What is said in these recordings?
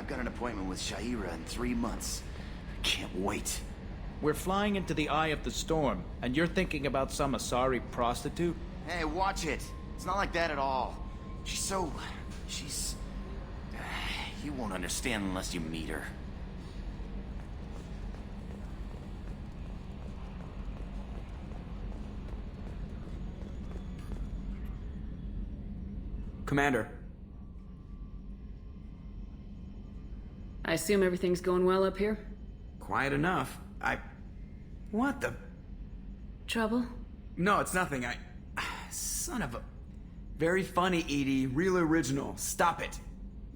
I've got an appointment with Shaira in 3 months. Can't wait. We're flying into the eye of the storm, and you're thinking about some asari prostitute? Hey, watch it. It's not like that at all. She's... You won't understand unless you meet her. Commander. I assume everything's going well up here? Quiet enough. What the... Trouble? No, it's nothing. Son of a... Very funny, Edie. Real original. Stop it.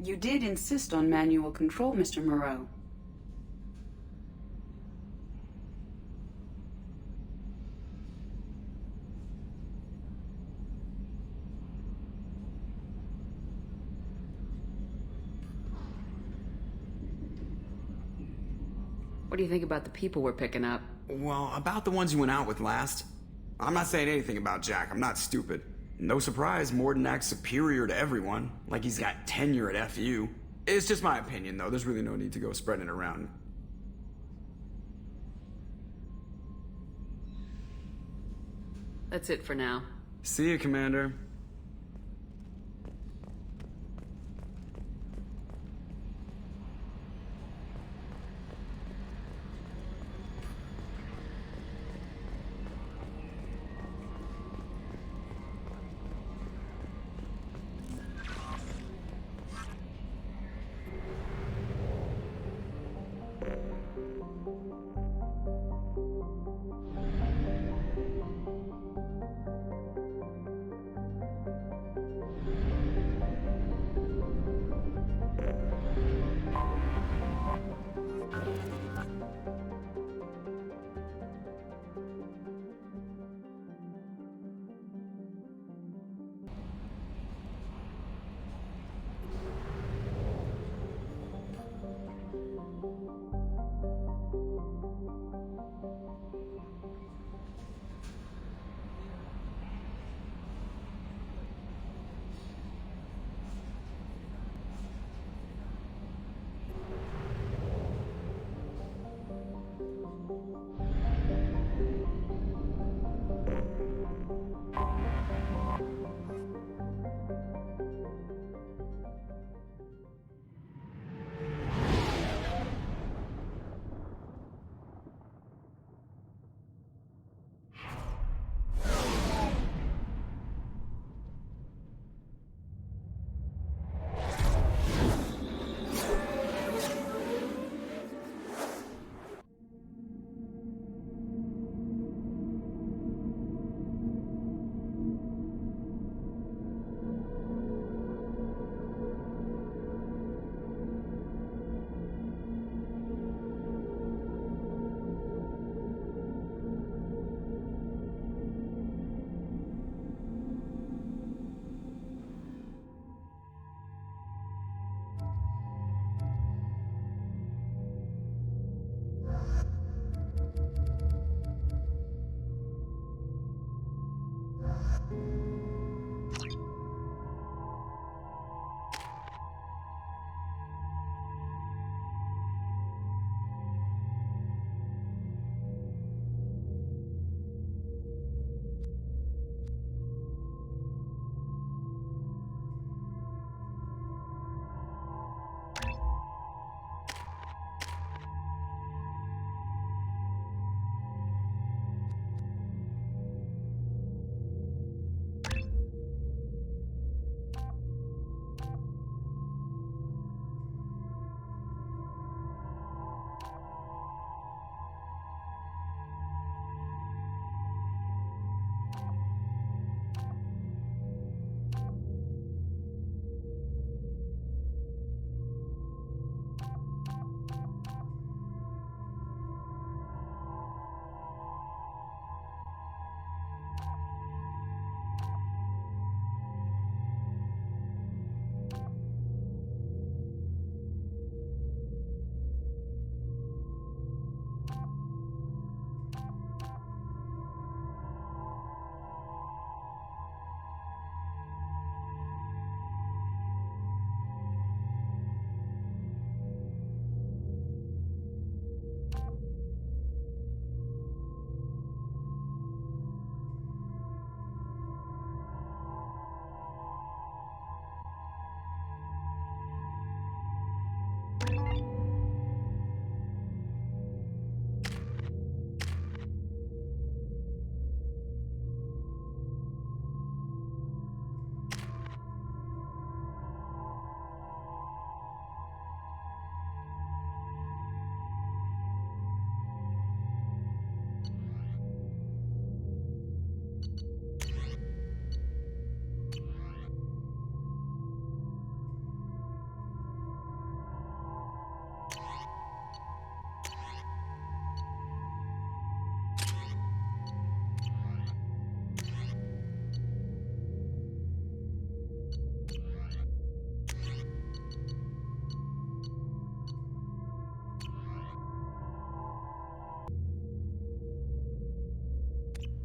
You did insist on manual control, Mr. Moreau. What do you think about the people we're picking up? Well, about the ones you went out with last. I'm not saying anything about Jack. I'm not stupid. No surprise, Morden acts superior to everyone. Like he's got tenure at FU. It's just my opinion, though. There's really no need to go spreading it around. That's it for now. See you, Commander.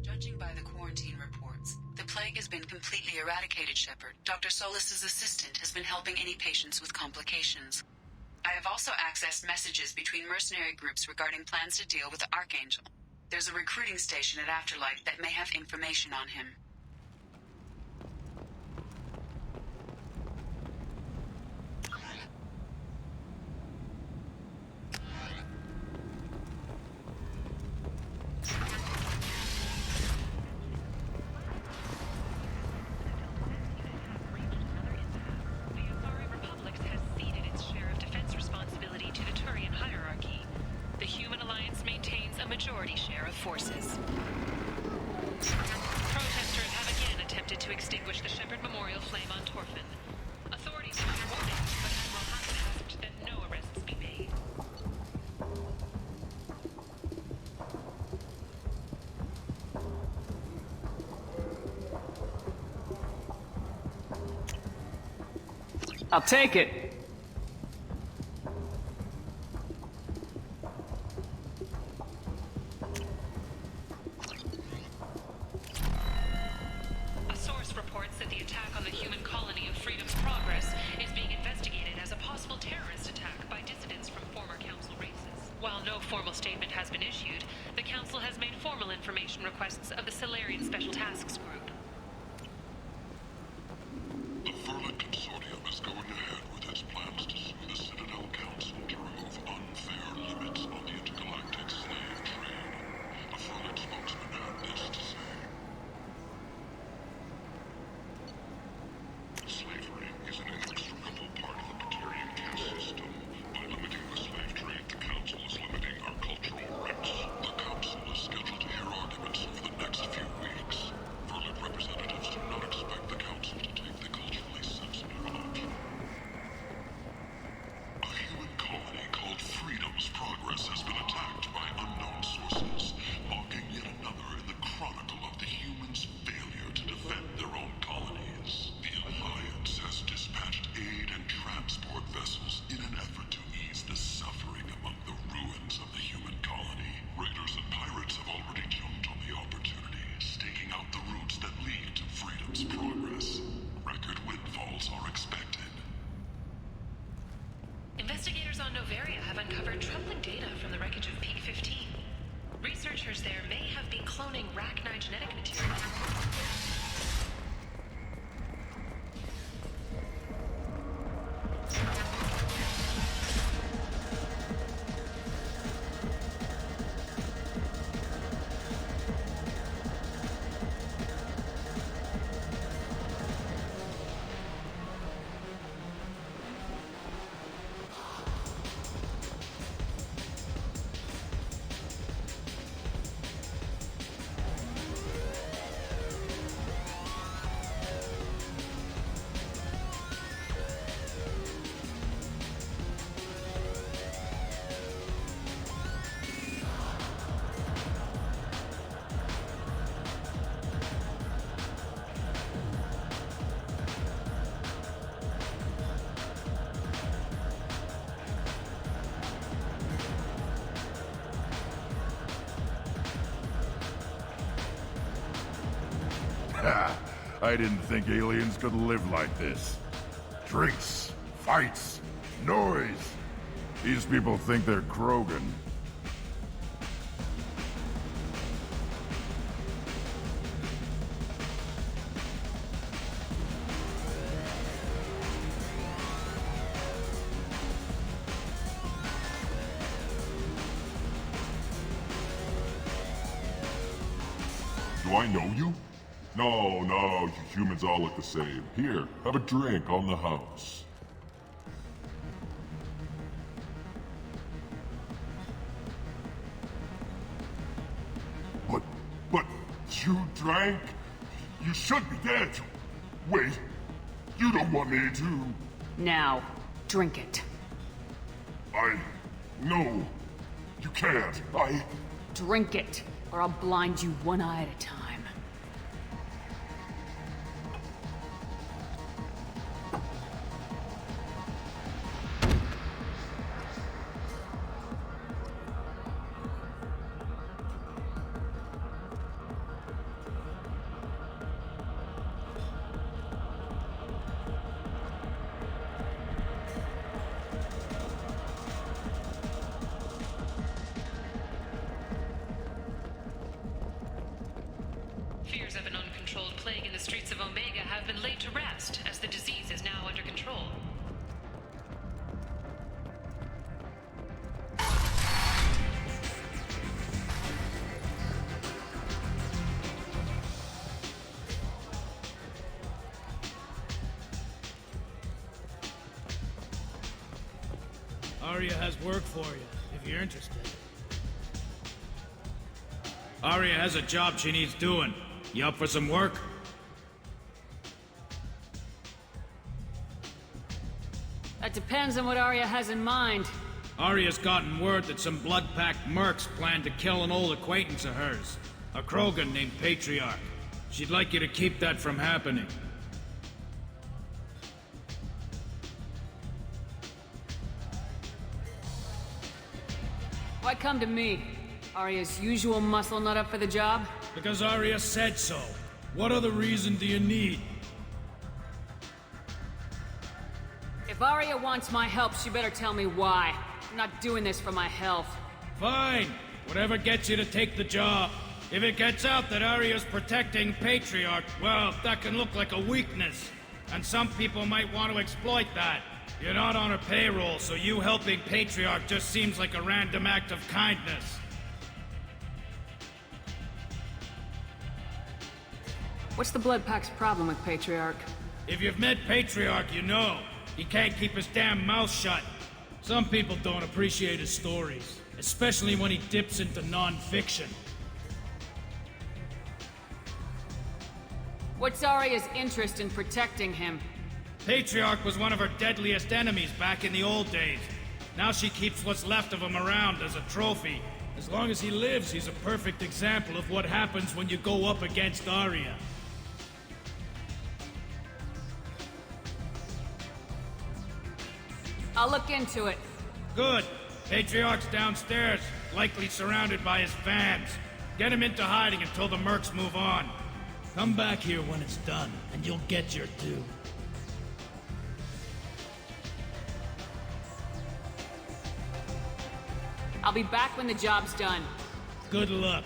Judging by the quarantine reports, the plague has been completely eradicated, Shepard. Dr. Solis's assistant has been helping any patients with complications. I have also accessed messages between mercenary groups regarding plans to deal with the Archangel. There's a recruiting station at Afterlife that may have information on him. Forces. Protesters have again attempted to extinguish the Shepard Memorial flame on Torfin. Authorities have warned, but Admiral Haas asked that no arrests be made. I'll take it. Requests of the Solarian Special Tasks Group. The Furlan Consortium is going ahead with its plans to sue the Citadel Council to remove unfair limits on the intergalactic slave trade. A Furlan spokesman had this to say. Slavery is an inextricable part of the Batarian caste system. By limiting the slave trade, the Council is limiting our cultural rights. The Council is scheduled to hear arguments over the next few weeks. Furlan representatives do not expect the Council to take the culturally sensitive option. A human colony called Freedom's Progress has been attacked by unknown sources, marking yet another in the chronicle of the humans' failure to defend their own colonies. The Alliance has dispatched aid and transport vessels in an effort to ease the suffering among the ruins of the human colony. Raiders and pirates have already jumped on the opportunity, staking out the routes that lead to Freedom's Progress. Record windfalls are expected. Investigators on Noveria have uncovered troubling data from the wreckage of Peak 15. Researchers there may have been cloning Rachni genetic material. I didn't think aliens could live like this. Drinks, fights, noise. These people think they're Krogan. Do I know you? No, no, you humans all look the same. Here, have a drink on the house. But you drank? You should be dead. Wait, you don't want me to... Now, drink it. No, you can't. Drink it, or I'll blind you one eye at a time. Fears of an uncontrolled plague in the streets of Omega have been laid to rest, as the disease is now under control. Arya has work for you, if you're interested. Arya has a job she needs doing. You up for some work? That depends on what Arya has in mind. Arya's gotten word that some blood-packed mercs plan to kill an old acquaintance of hers. A Krogan named Patriarch. She'd like you to keep that from happening. Why come to me? Arya's usual muscle not up for the job? Because Arya said so. What other reason do you need? If Arya wants my help, she better tell me why. I'm not doing this for my health. Fine. Whatever gets you to take the job. If it gets out that Arya's protecting Patriarch, well, that can look like a weakness. And some people might want to exploit that. You're not on her payroll, so you helping Patriarch just seems like a random act of kindness. What's the Blood Pack's problem with Patriarch? If you've met Patriarch, you know. He can't keep his damn mouth shut. Some people don't appreciate his stories, especially when he dips into non-fiction. What's Arya's interest in protecting him? Patriarch was one of her deadliest enemies back in the old days. Now she keeps what's left of him around as a trophy. As long as he lives, he's a perfect example of what happens when you go up against Arya. I'll look into it. Good. Patriarch's downstairs, likely surrounded by his fans. Get him into hiding until the mercs move on. Come back here when it's done, and you'll get your due. I'll be back when the job's done. Good luck.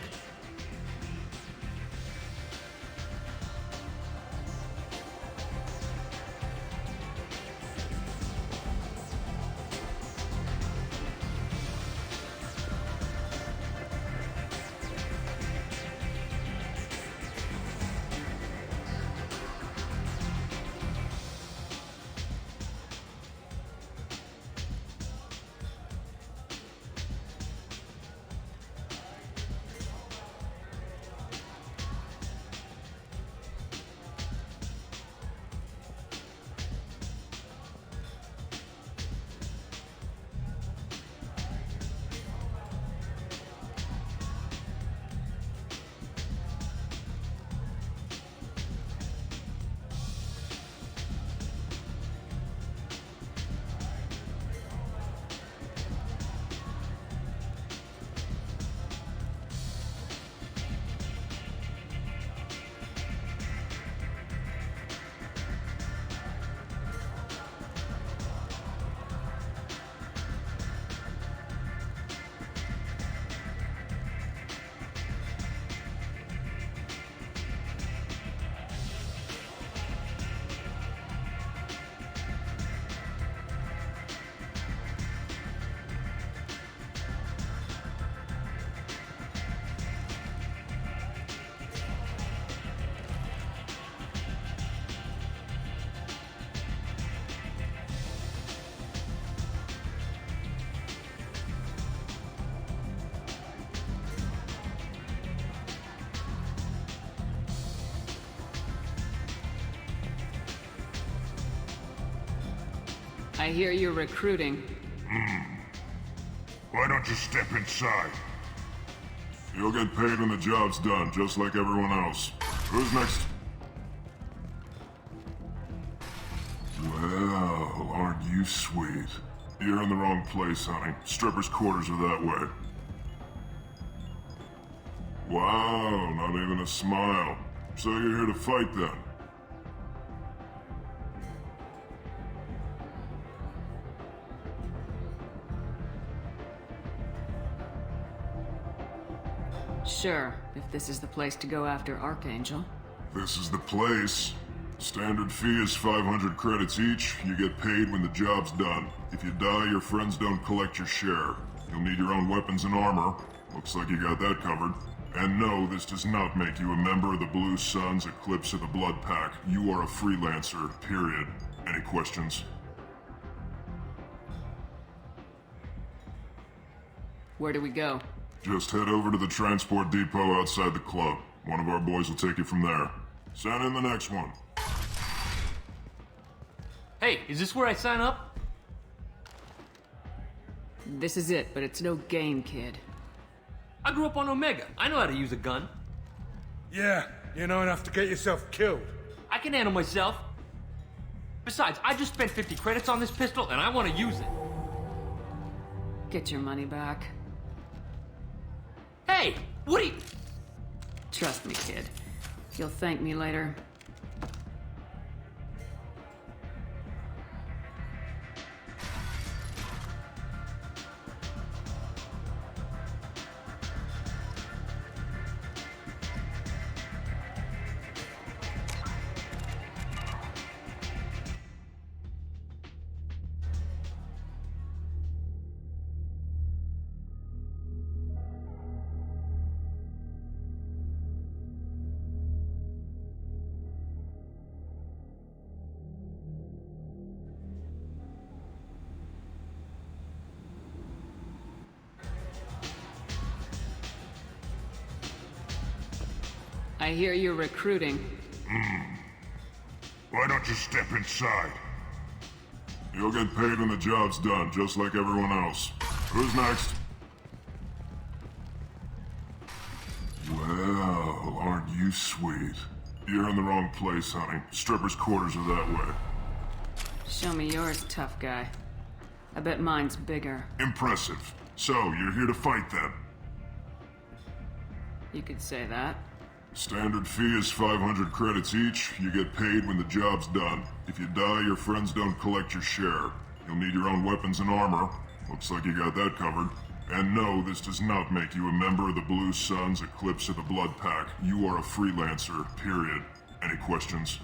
I hear you're recruiting. Why don't you step inside? You'll get paid when the job's done, just like everyone else. Who's next? Well, aren't you sweet? You're in the wrong place, honey. Strippers' quarters are that way. Wow, not even a smile. So you're here to fight then? Sure, if this is the place to go after Archangel. This is the place. Standard fee is 500 credits each. You get paid when the job's done. If you die, your friends don't collect your share. You'll need your own weapons and armor. Looks like you got that covered. And no, this does not make you a member of the Blue Suns, Eclipse, or the Blood Pack. You are a freelancer, period. Any questions? Where do we go? Just head over to the transport depot outside the club. One of our boys will take you from there. Send in the next one. Hey, is this where I sign up? This is it, but it's no game, kid. I grew up on Omega. I know how to use a gun. Yeah, you know enough to get yourself killed. I can handle myself. Besides, I just spent 50 credits on this pistol, and I want to use it. Get your money back. Hey, what are you... Trust me, kid. You'll thank me later. I hear you're recruiting. Why don't you step inside? You'll get paid when the job's done, just like everyone else. Who's next? Well, aren't you sweet? You're in the wrong place, honey. Strippers' quarters are that way. Show me yours, tough guy. I bet mine's bigger. Impressive. So, you're here to fight then? You could say that. Standard fee is 500 credits each. You get paid when the job's done. If you die, your friends don't collect your share. You'll need your own weapons and armor. Looks like you got that covered. And no, this does not make you a member of the Blue Suns, Eclipse, or the Blood Pack. You are a freelancer, period. Any questions?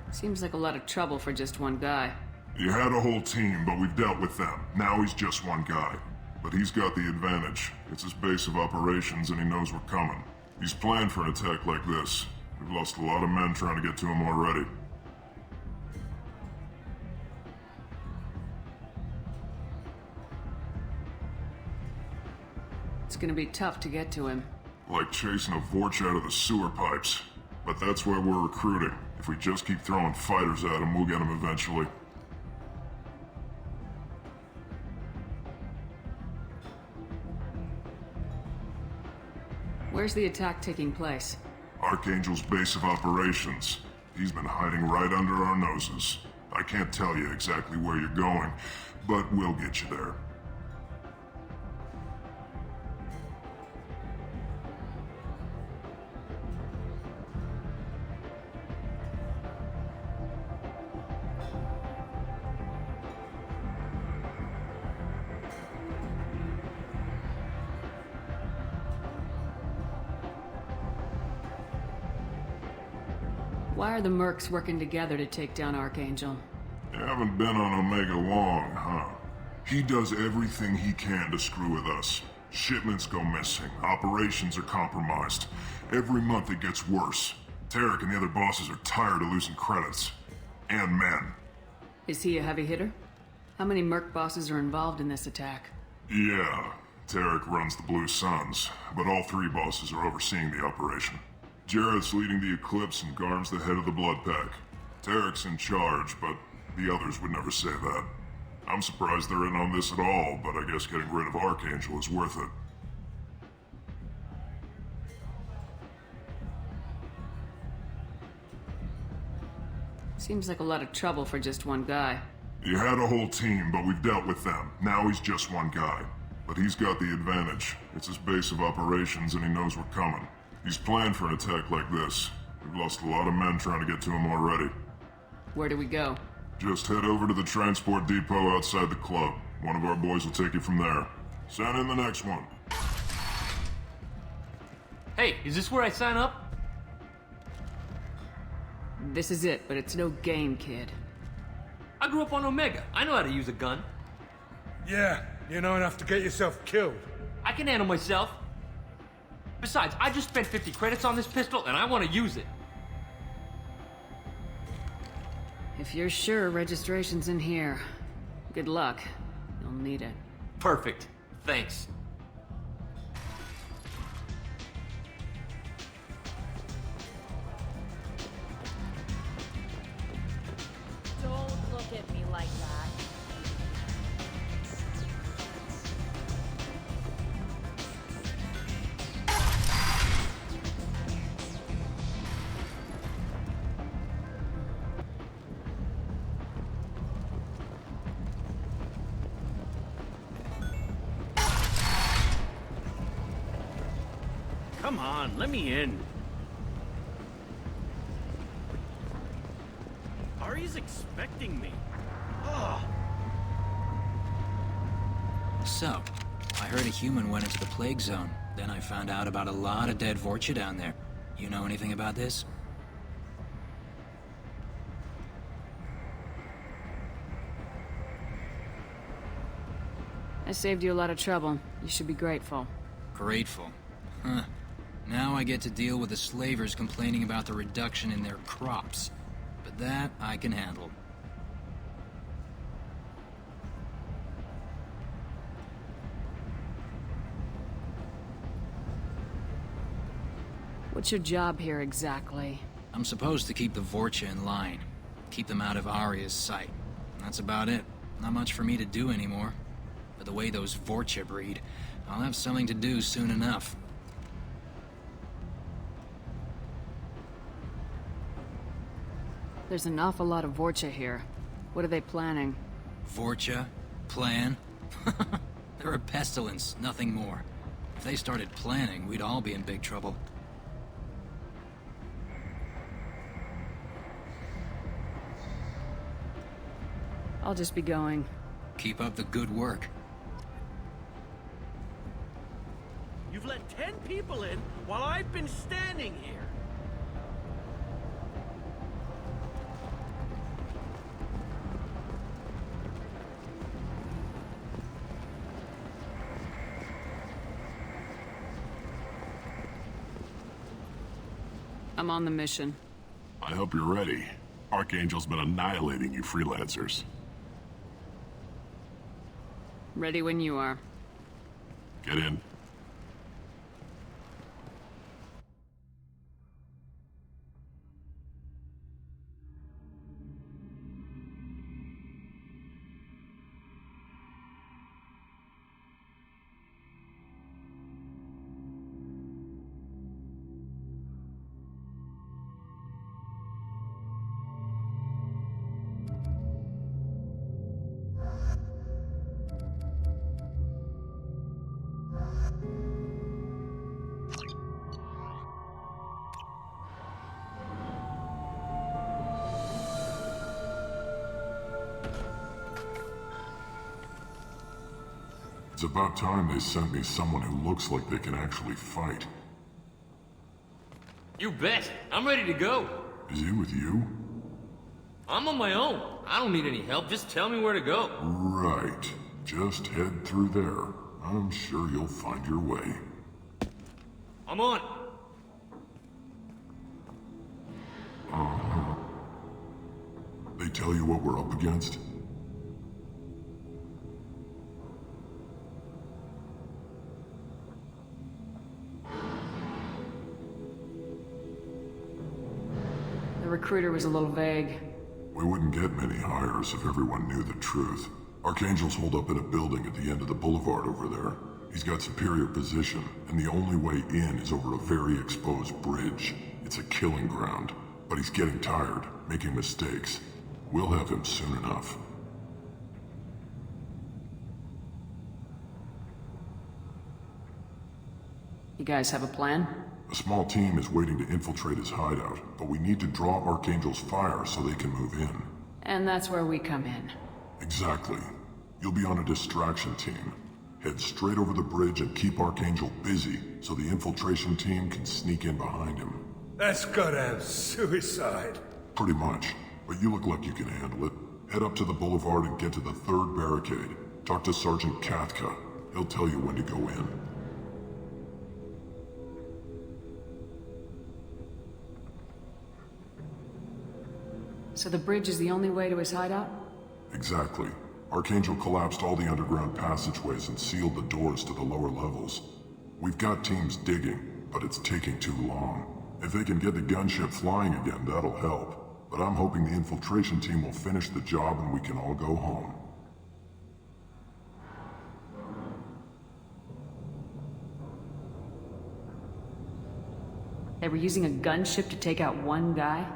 Seems like a lot of trouble for just one guy. You had a whole team, but we've dealt with them. Now he's just one guy. But he's got the advantage. It's his base of operations and he knows we're coming. He's planned for an attack like this. We've lost a lot of men trying to get to him already. It's gonna be tough to get to him. Like chasing a Vorch out of the sewer pipes. But that's why we're recruiting. If we just keep throwing fighters at him, we'll get him eventually. Where's the attack taking place? Archangel's base of operations. He's been hiding right under our noses. I can't tell you exactly where you're going, but we'll get you there. Why are the mercs working together to take down Archangel? You haven't been on Omega long, huh? He does everything he can to screw with us. Shipments go missing, operations are compromised. Every month it gets worse. Tarek and the other bosses are tired of losing credits. And men. Is he a heavy hitter? How many merc bosses are involved in this attack? Yeah, Tarek runs the Blue Suns, but all three bosses are overseeing the operation. Jarrett's leading the Eclipse and Garm's the head of the Blood Pack. Tarek's in charge, but the others would never say that. I'm surprised they're in on this at all, but I guess getting rid of Archangel is worth it. Seems like a lot of trouble for just one guy. You had a whole team, but we've dealt with them. Now he's just one guy. But he's got the advantage. It's his base of operations and he knows we're coming. He's planned for an attack like this. We've lost a lot of men trying to get to him already. Where do we go? Just head over to the transport depot outside the club. One of our boys will take you from there. Send in the next one. Hey, is this where I sign up? This is it, but it's no game, kid. I grew up on Omega. I know how to use a gun. Yeah, you know enough to get yourself killed. I can handle myself. Besides, I just spent 50 credits on this pistol, and I want to use it. If you're sure registration's in here, good luck. You'll need it. Perfect. Thanks. Don't look at me like that. Come on, let me in. Ari's expecting me. So, I heard a human went into the plague zone. Then I found out about a lot of dead Vorcha down there. You know anything about this? I saved you a lot of trouble. You should be grateful. Grateful. Huh. Now I get to deal with the slavers complaining about the reduction in their crops. But that I can handle. What's your job here exactly? I'm supposed to keep the Vorcha in line. Keep them out of Aria's sight. That's about it. Not much for me to do anymore. But the way those Vorcha breed, I'll have something to do soon enough. There's an awful lot of Vorcha here. What are they planning? Vorcha? Plan? They're a pestilence, nothing more. If they started planning, we'd all be in big trouble. I'll just be going. Keep up the good work. You've let 10 people in while I've been standing here. I'm on the mission. I hope you're ready. Archangel's been annihilating you freelancers. Ready when you are. Get in. It's about time they sent me someone who looks like they can actually fight. You bet. I'm ready to go. Is he with you? I'm on my own. I don't need any help. Just tell me where to go. Right. Just head through there. I'm sure you'll find your way. I'm on. Uh-huh. They tell you what we're up against? recruiter was a little vague. We wouldn't get many hires if everyone knew the truth. Archangel's holed up in a building at the end of the boulevard over there. He's got superior position, and the only way in is over a very exposed bridge. It's a killing ground, but he's getting tired, making mistakes. We'll have him soon enough. You guys have a plan? A small team is waiting to infiltrate his hideout, but we need to draw Archangel's fire so they can move in. And that's where we come in. Exactly. You'll be on a distraction team. Head straight over the bridge and keep Archangel busy so the infiltration team can sneak in behind him. That's goddamn suicide. Pretty much, but you look like you can handle it. Head up to the boulevard and get to the 3rd barricade. Talk to Sergeant Katka. He'll tell you when to go in. So the bridge is the only way to his hideout? Exactly. Archangel collapsed all the underground passageways and sealed the doors to the lower levels. We've got teams digging, but it's taking too long. If they can get the gunship flying again, that'll help. But I'm hoping the infiltration team will finish the job and we can all go home. They were using a gunship to take out one guy?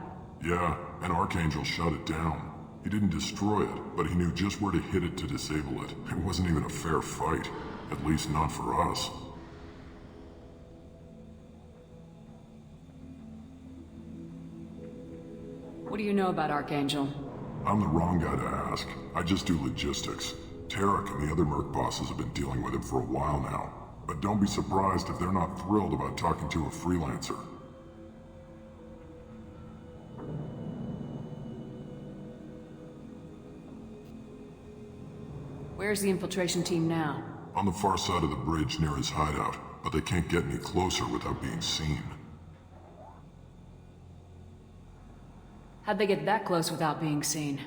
Yeah, and Archangel shut it down. He didn't destroy it, but he knew just where to hit it to disable it. It wasn't even a fair fight. At least not for us. What do you know about Archangel? I'm the wrong guy to ask. I just do logistics. Tarek and the other merc bosses have been dealing with him for a while now. But don't be surprised if they're not thrilled about talking to a freelancer. Where's the infiltration team now? On the far side of the bridge near his hideout, but they can't get any closer without being seen. How'd they get that close without being seen?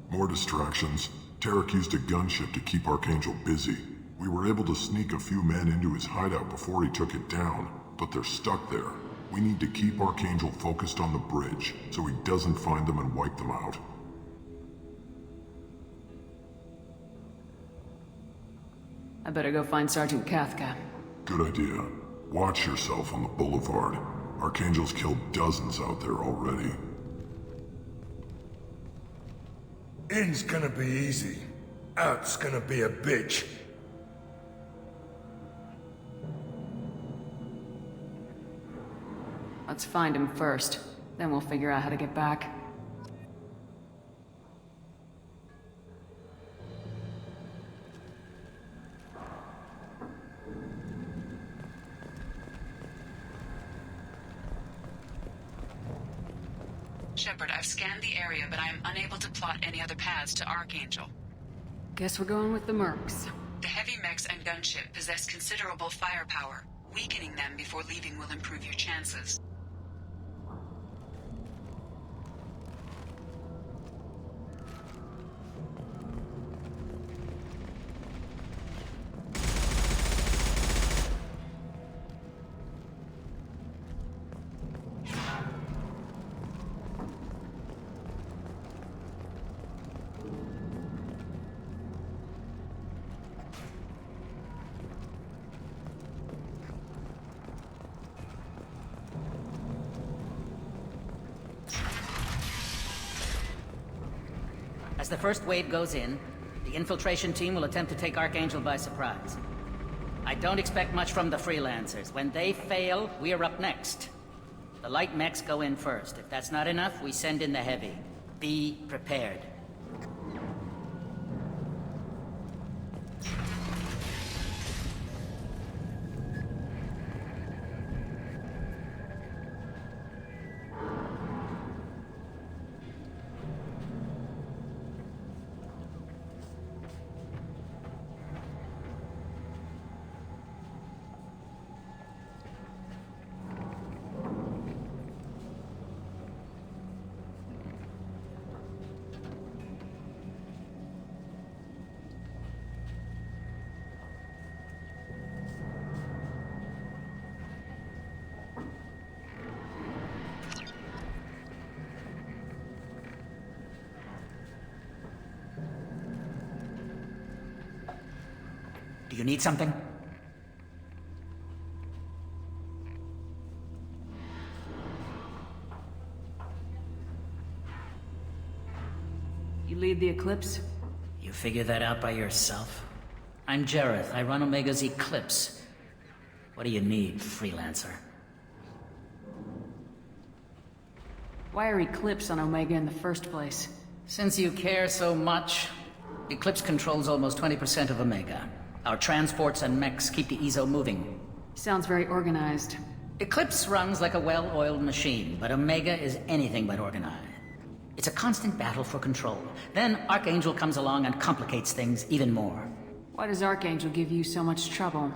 More distractions. Tarek used a gunship to keep Archangel busy. We were able to sneak a few men into his hideout before he took it down, but they're stuck there. We need to keep Archangel focused on the bridge, so he doesn't find them and wipe them out. I better go find Sergeant Katka. Good idea. Watch yourself on the boulevard. Archangel's killed dozens out there already. In's gonna be easy. Out's gonna be a bitch. Let's find him first. Then we'll figure out how to get back. Shepard, I've scanned the area, but I am unable to plot any other paths to Archangel. Guess we're going with the mercs. The heavy mechs and gunship possess considerable firepower. Weakening them before leaving will improve your chances. As the first wave goes in, the infiltration team will attempt to take Archangel by surprise. I don't expect much from the freelancers. When they fail, we are up next. The light mechs go in first. If that's not enough, we send in the heavy. Be prepared. Do you need something? You lead the Eclipse? You figure that out by yourself? I'm Jareth. I run Omega's Eclipse. What do you need, freelancer? Why are Eclipse on Omega in the first place? Since you care so much, Eclipse controls almost 20% of Omega. Our transports and mechs keep the EZO moving. Sounds very organized. Eclipse runs like a well-oiled machine, but Omega is anything but organized. It's a constant battle for control. Then Archangel comes along and complicates things even more. Why does Archangel give you so much trouble?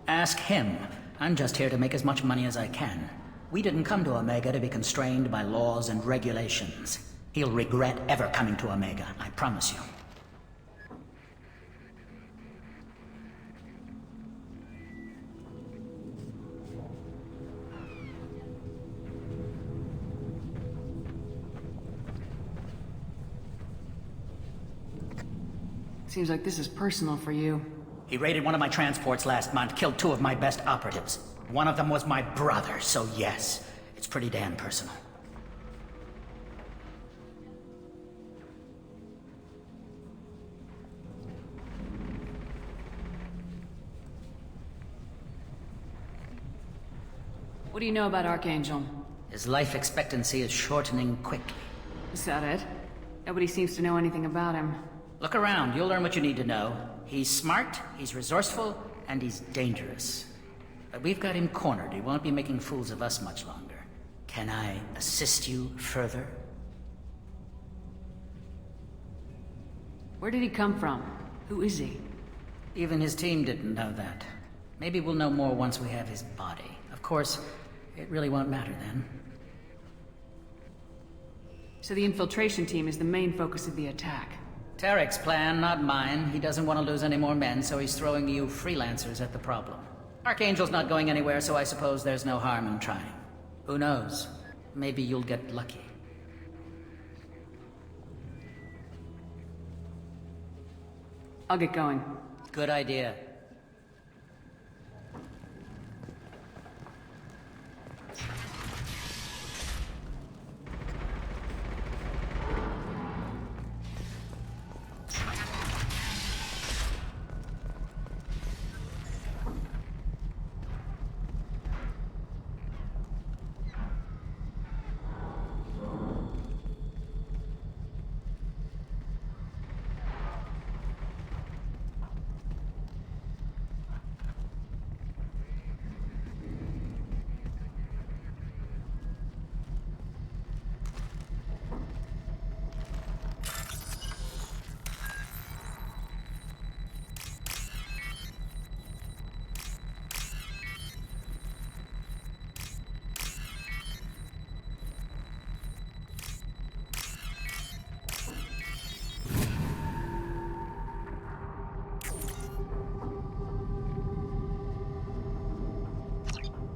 Ask him. I'm just here to make as much money as I can. We didn't come to Omega to be constrained by laws and regulations. He'll regret ever coming to Omega, I promise you. Seems like this is personal for you. He raided one of my transports last month, killed 2 of my best operatives. One of them was my brother, so yes, it's pretty damn personal. What do you know about Archangel? His life expectancy is shortening quickly. Is that it? Nobody seems to know anything about him. Look around, you'll learn what you need to know. He's smart, he's resourceful, and he's dangerous. But we've got him cornered. He won't be making fools of us much longer. Can I assist you further? Where did he come from? Who is he? Even his team didn't know that. Maybe we'll know more once we have his body. Of course, it really won't matter then. So the infiltration team is the main focus of the attack. Tarek's plan, not mine. He doesn't want to lose any more men, so he's throwing you freelancers at the problem. Archangel's not going anywhere, so I suppose there's no harm in trying. Who knows? Maybe you'll get lucky. I'll get going. Good idea.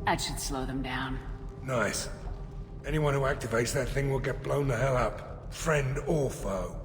That should slow them down. Nice. Anyone who activates that thing will get blown the hell up. Friend or foe.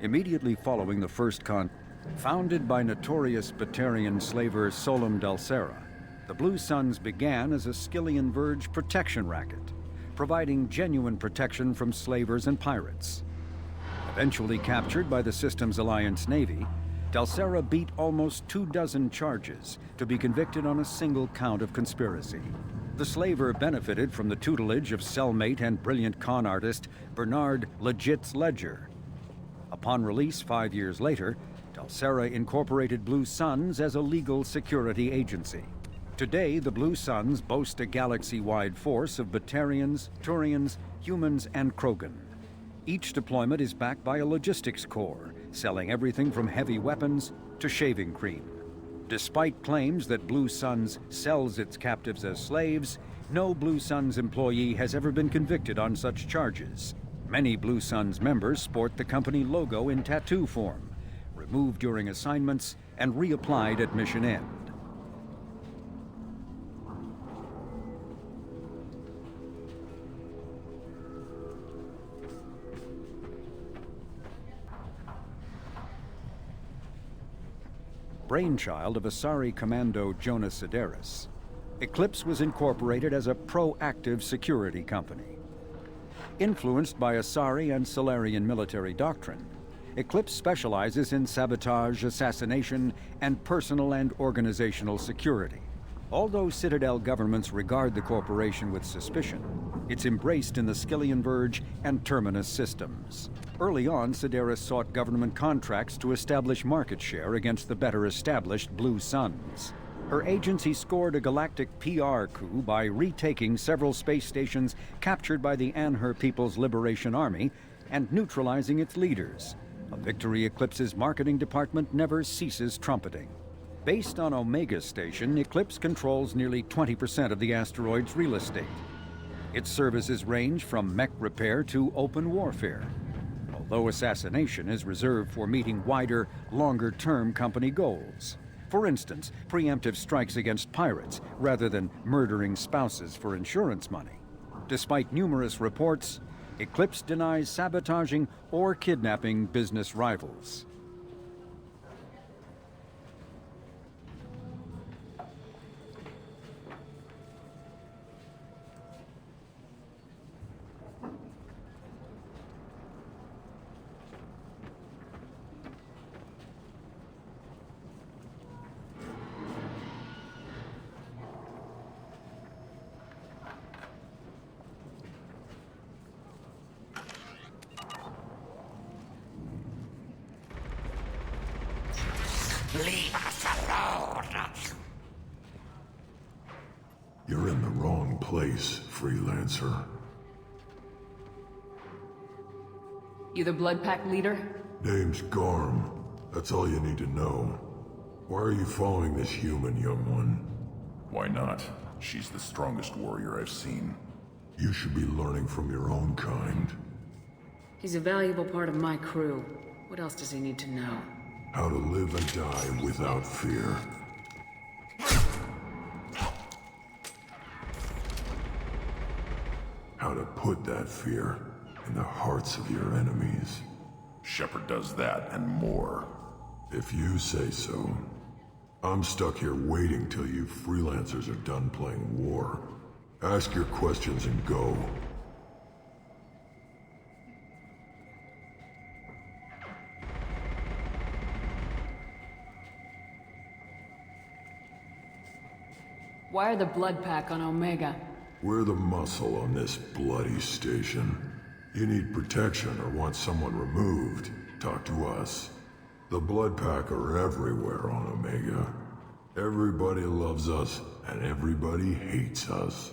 Immediately following the first founded by notorious Batarian slaver Solum Dalsera, the Blue Suns began as a Skillian Verge protection racket, providing genuine protection from slavers and pirates. Eventually captured by the system's Alliance Navy, Dalsera beat almost 24 charges to be convicted on a single count of conspiracy. The slaver benefited from the tutelage of cellmate and brilliant con artist Bernard Legit's Ledger. Upon release 5 years later, Dalsera incorporated Blue Suns as a legal security agency. Today, the Blue Suns boast a galaxy-wide force of Batarians, Turians, humans, and Krogan. Each deployment is backed by a logistics corps, selling everything from heavy weapons to shaving cream. Despite claims that Blue Suns sells its captives as slaves, no Blue Suns employee has ever been convicted on such charges. Many Blue Suns members sport the company logo in tattoo form, removed during assignments and reapplied at mission end. Brainchild of Asari Commando Jonas Sideris, Eclipse was incorporated as a proactive security company. Influenced by Asari and Solarian military doctrine, Eclipse specializes in sabotage, assassination, and personal and organizational security. Although Citadel governments regard the corporation with suspicion, it's embraced in the Skillian Verge and Terminus systems. Early on, Sideris sought government contracts to establish market share against the better-established Blue Suns. Her agency scored a galactic PR coup by retaking several space stations captured by the Anher People's Liberation Army and neutralizing its leaders, a victory Eclipse's marketing department never ceases trumpeting. Based on Omega Station, Eclipse controls nearly 20% of the asteroid's real estate. Its services range from mech repair to open warfare, although assassination is reserved for meeting wider, longer-term company goals. For instance, preemptive strikes against pirates rather than murdering spouses for insurance money. Despite numerous reports, Eclipse denies sabotaging or kidnapping business rivals. Leave us alone! You're in the wrong place, freelancer. You the Blood Pack leader? Name's Garm. That's all you need to know. Why are you following this human, young one? Why not? She's the strongest warrior I've seen. You should be learning from your own kind. He's a valuable part of my crew. What else does he need to know? How to live and die without fear. How to put that fear in the hearts of your enemies. Shepard does that and more. If you say so. I'm stuck here waiting till you freelancers are done playing war. Ask your questions and go. Why are the Blood Pack on Omega? We're the muscle on this bloody station. You need protection or want someone removed, talk to us. The Blood Pack are everywhere on Omega. Everybody loves us, and everybody hates us.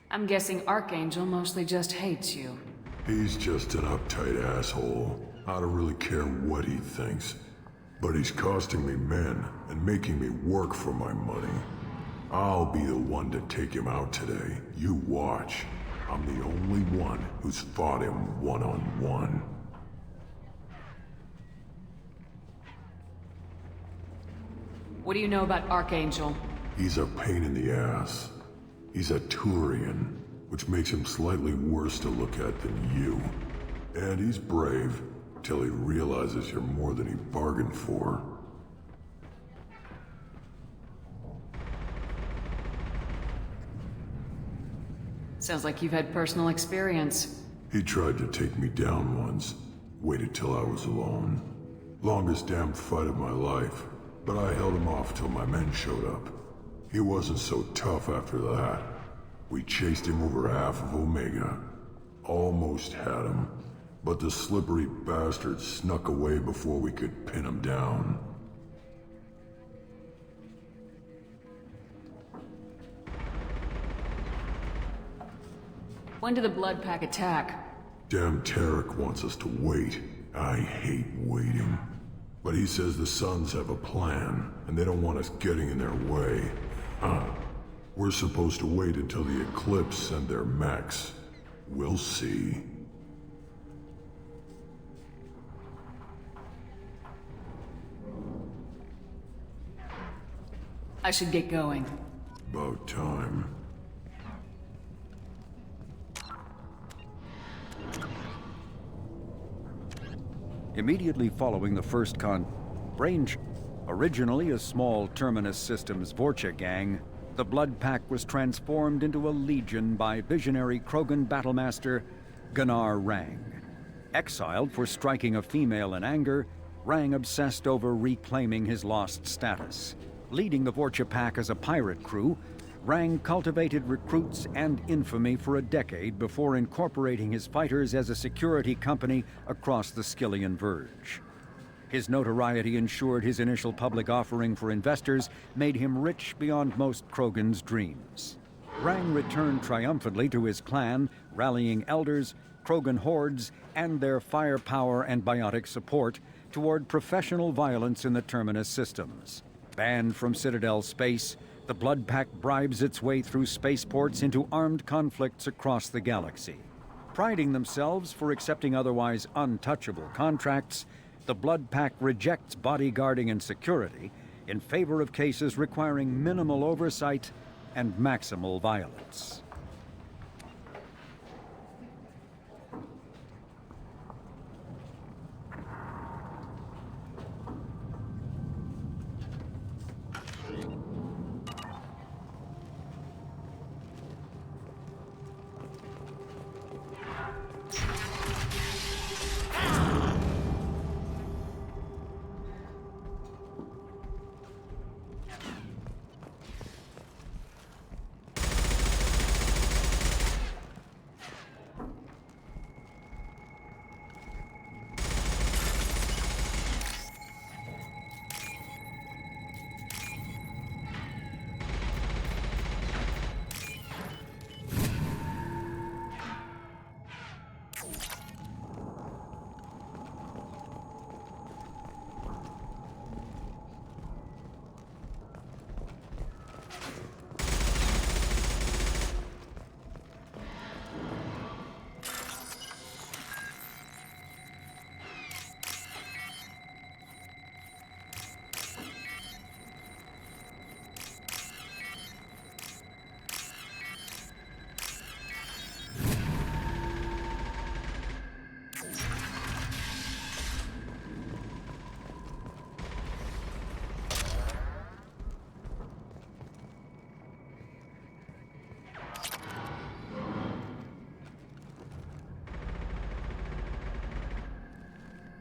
I'm guessing Archangel mostly just hates you. He's just an uptight asshole. I don't really care what he thinks. But he's costing me men and making me work for my money. I'll be the one to take him out today. You watch. I'm the only one who's fought him one-on-one. What do you know about Archangel? He's a pain in the ass. He's a Turian, which makes him slightly worse to look at than you. And he's brave, till he realizes you're more than he bargained for. Sounds like you've had personal experience. He tried to take me down once. Waited till I was alone. Longest damn fight of my life. But I held him off till my men showed up. He wasn't so tough after that. We chased him over half of Omega. Almost had him. But the slippery bastard snuck away before we could pin him down. When did the Blood Pack attack? Damn Tarek wants us to wait. I hate waiting. But he says the Sons have a plan, and they don't want us getting in their way. We're supposed to wait until the Eclipse send their mechs. We'll see. I should get going. About time. Immediately following the first originally a small Terminus Systems Vorcha gang, the Blood Pack was transformed into a legion by visionary Krogan battlemaster Gunnar Rang. Exiled for striking a female in anger, Rang obsessed over reclaiming his lost status. Leading the Vorcha Pack as a pirate crew, Rang cultivated recruits and infamy for a decade before incorporating his fighters as a security company across the Skyllian Verge. His notoriety ensured his initial public offering for investors made him rich beyond most Krogan's dreams. Rang returned triumphantly to his clan, rallying elders, Krogan hordes, and their firepower and biotic support toward professional violence in the Terminus systems. Banned from Citadel space, the Blood Pack bribes its way through spaceports into armed conflicts across the galaxy. Priding themselves for accepting otherwise untouchable contracts, the Blood Pack rejects bodyguarding and security in favor of cases requiring minimal oversight and maximal violence.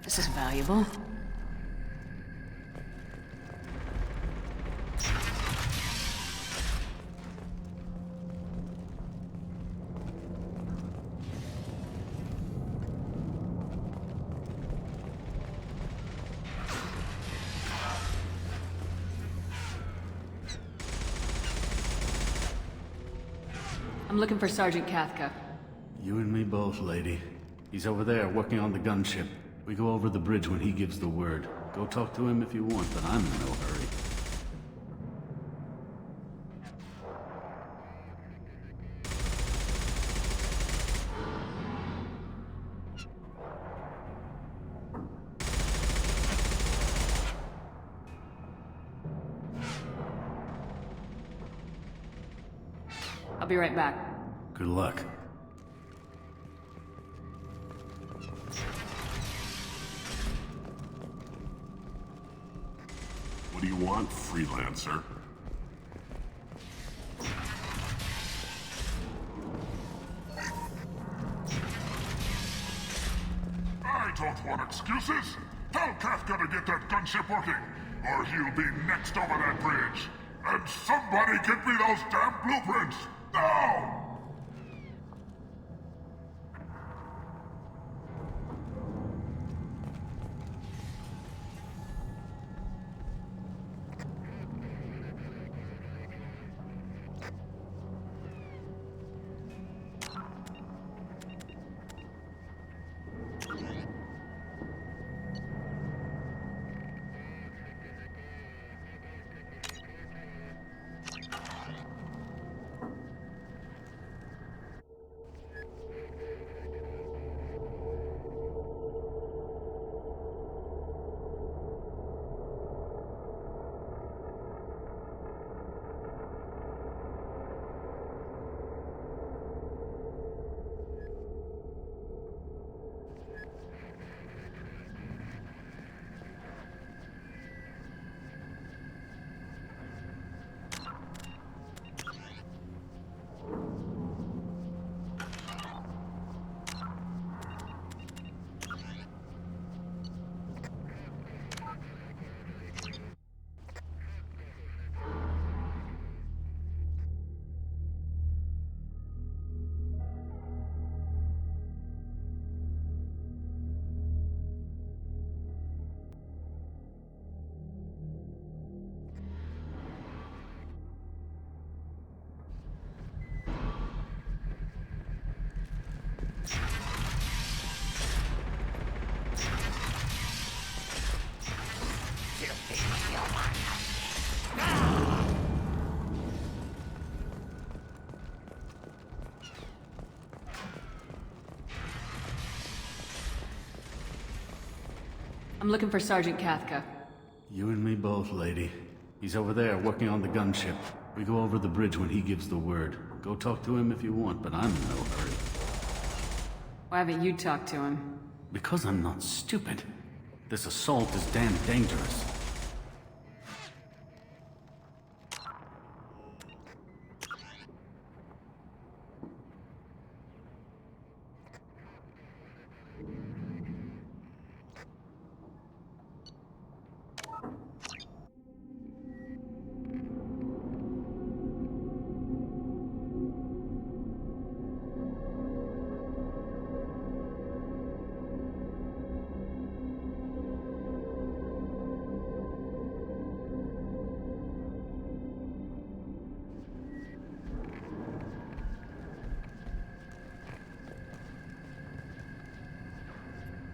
This is valuable. I'm looking for Sergeant Kathka. You and me both, lady. He's over there working on the gunship. We go over the bridge when he gives the word. Go talk to him if you want, but I'm in no hurry. I'll be right back. Good luck. What do you want, freelancer? I don't want excuses! Tell Kafka to get that gunship working, or he'll be next over that bridge! And somebody get me those damn blueprints! Now! I'm looking for Sergeant Kafka. You and me both, lady. He's over there working on the gunship. We go over the bridge when he gives the word. Go talk to him if you want, but I'm in no hurry. Why haven't you talked to him? Because I'm not stupid. This assault is damn dangerous.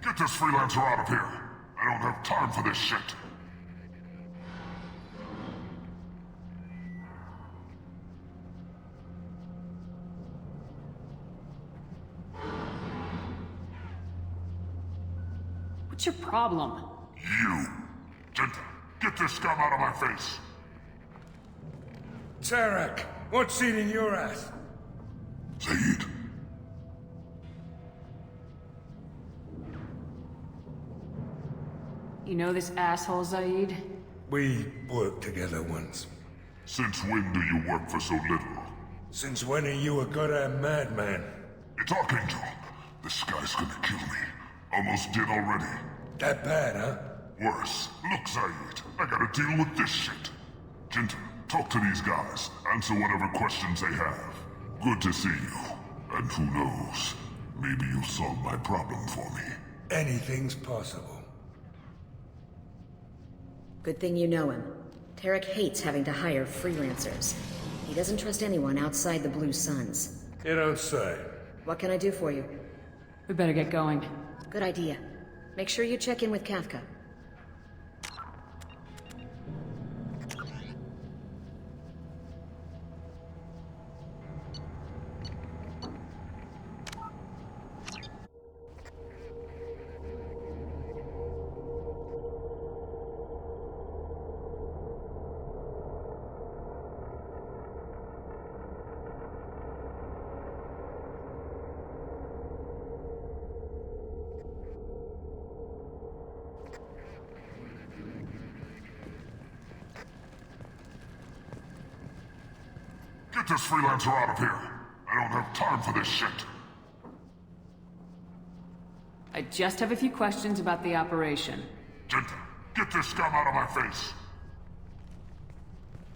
Get this freelancer out of here! I don't have time for this shit! What's your problem? You! Genta, get this scum out of my face! Tarek, what's eating your ass? Zaeed. You know this asshole, Zaeed? We worked together once. Since when do you work for so little? Since when are you a goddamn madman? It's Archangel. This guy's gonna kill me. Almost did already. That bad, huh? Worse. Look, Zaeed, I gotta deal with this shit. Genta, talk to these guys. Answer whatever questions they have. Good to see you. And who knows, maybe you'll solve my problem for me. Anything's possible. Good thing you know him. Tarek hates having to hire freelancers. He doesn't trust anyone outside the Blue Suns. You don't say. What can I do for you? We better get going. Good idea. Make sure you check in with Kafka. Get this freelancer out of here. I don't have time for this shit. I just have a few questions about the operation. Jinta, get this scum out of my face.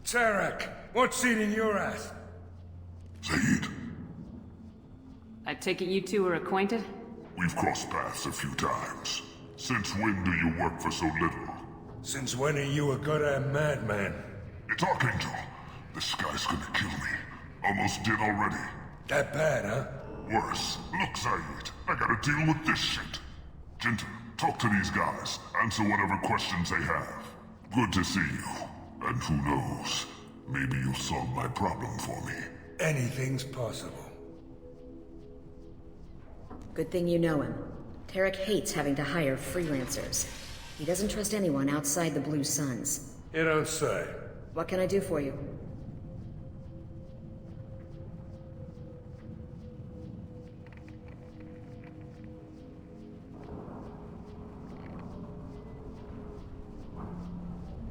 Tarek, what's eating your ass? Zaeed, I take it you two are acquainted? we've crossed paths a few times. Since when do you work for so little? Since when are you a goddamn madman? It's Archangel. This guy's gonna kill me. Almost did already. That bad, huh? Worse. Look, Zaeed, I gotta deal with this shit. Jinta, talk to these guys. Answer whatever questions they have. Good to see you. And who knows, maybe you'll solve my problem for me. Anything's possible. Good thing you know him. Tarek hates having to hire freelancers. He doesn't trust anyone outside the Blue Suns. You don't say. What can I do for you?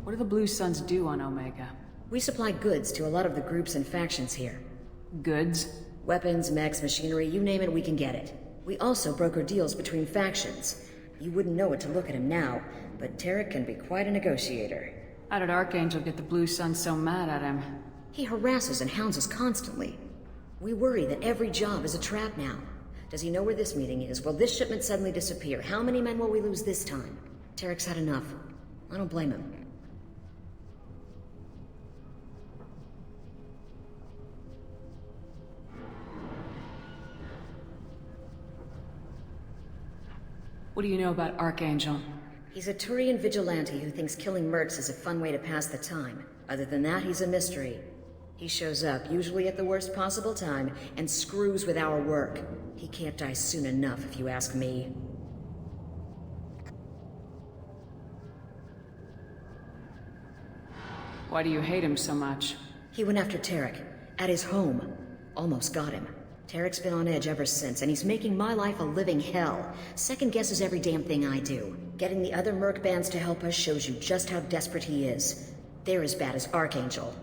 What do the Blue Suns do on Omega? We supply goods to a lot of the groups and factions here. Goods? Weapons, mechs, machinery, you name it, we can get it. We also broker deals between factions. You wouldn't know it to look at him now, but Tarek can be quite a negotiator. How did Archangel get the Blue Suns so mad at him? He harasses and hounds us constantly. We worry that every job is a trap now. Does he know where this meeting is? Will this shipment suddenly disappear? How many men will we lose this time? Tarek's had enough. I don't blame him. What do you know about Archangel? He's a Turian vigilante who thinks killing mercs is a fun way to pass the time. Other than that, he's a mystery. He shows up, usually at the worst possible time, and screws with our work. He can't die soon enough, if you ask me. Why do you hate him so much? He went after Tarek, at his home. Almost got him. Tarek's been on edge ever since, and he's making my life a living hell. Second guesses every damn thing I do. Getting the other merc bands to help us shows you just how desperate he is. They're as bad as Archangel.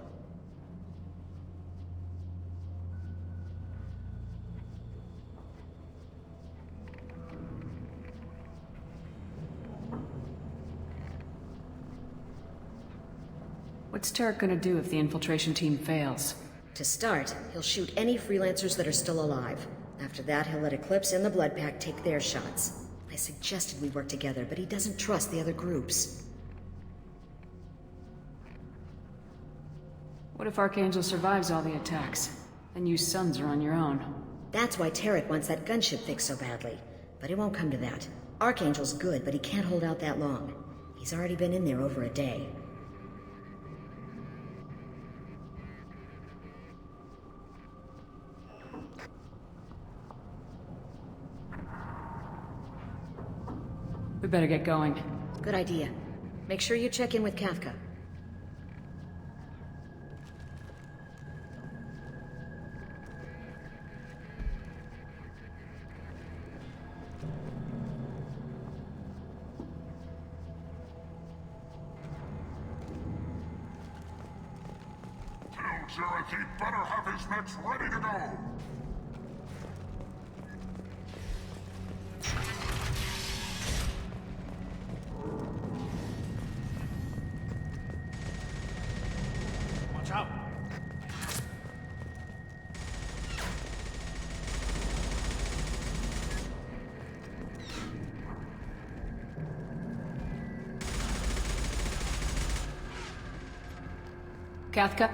What's Tarek gonna do if the infiltration team fails? To start, he'll shoot any freelancers that are still alive. After that, he'll let Eclipse and the Blood Pack take their shots. I suggested we work together, but he doesn't trust the other groups. What if Archangel survives all the attacks? Then you Suns are on your own. That's why Tarek wants that gunship fixed so badly. But it won't come to that. Archangel's good, but he can't hold out that long. He's already been in there over a day. We better get going. Good idea. Make sure you check in with Kafka. Tell Jareth he better have his mechs ready to go. Watch out! Kafka?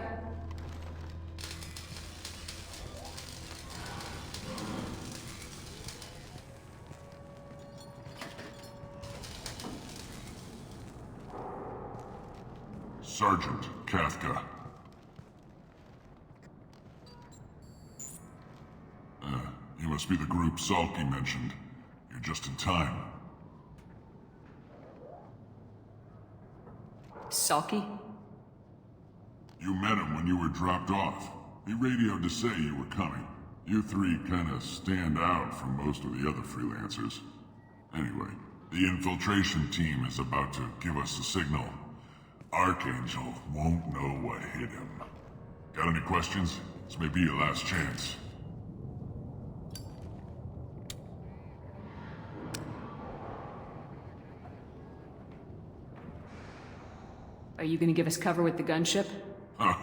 Sergeant Kafka. You must be the group Salky mentioned. You're just in time. Salky? You met him when you were dropped off. He radioed to say you were coming. You three kinda stand out from most of the other freelancers. Anyway, the infiltration team is about to give us a signal. Archangel won't know what hit him. Got any questions? This may be your last chance. Are you gonna give us cover with the gunship? Huh.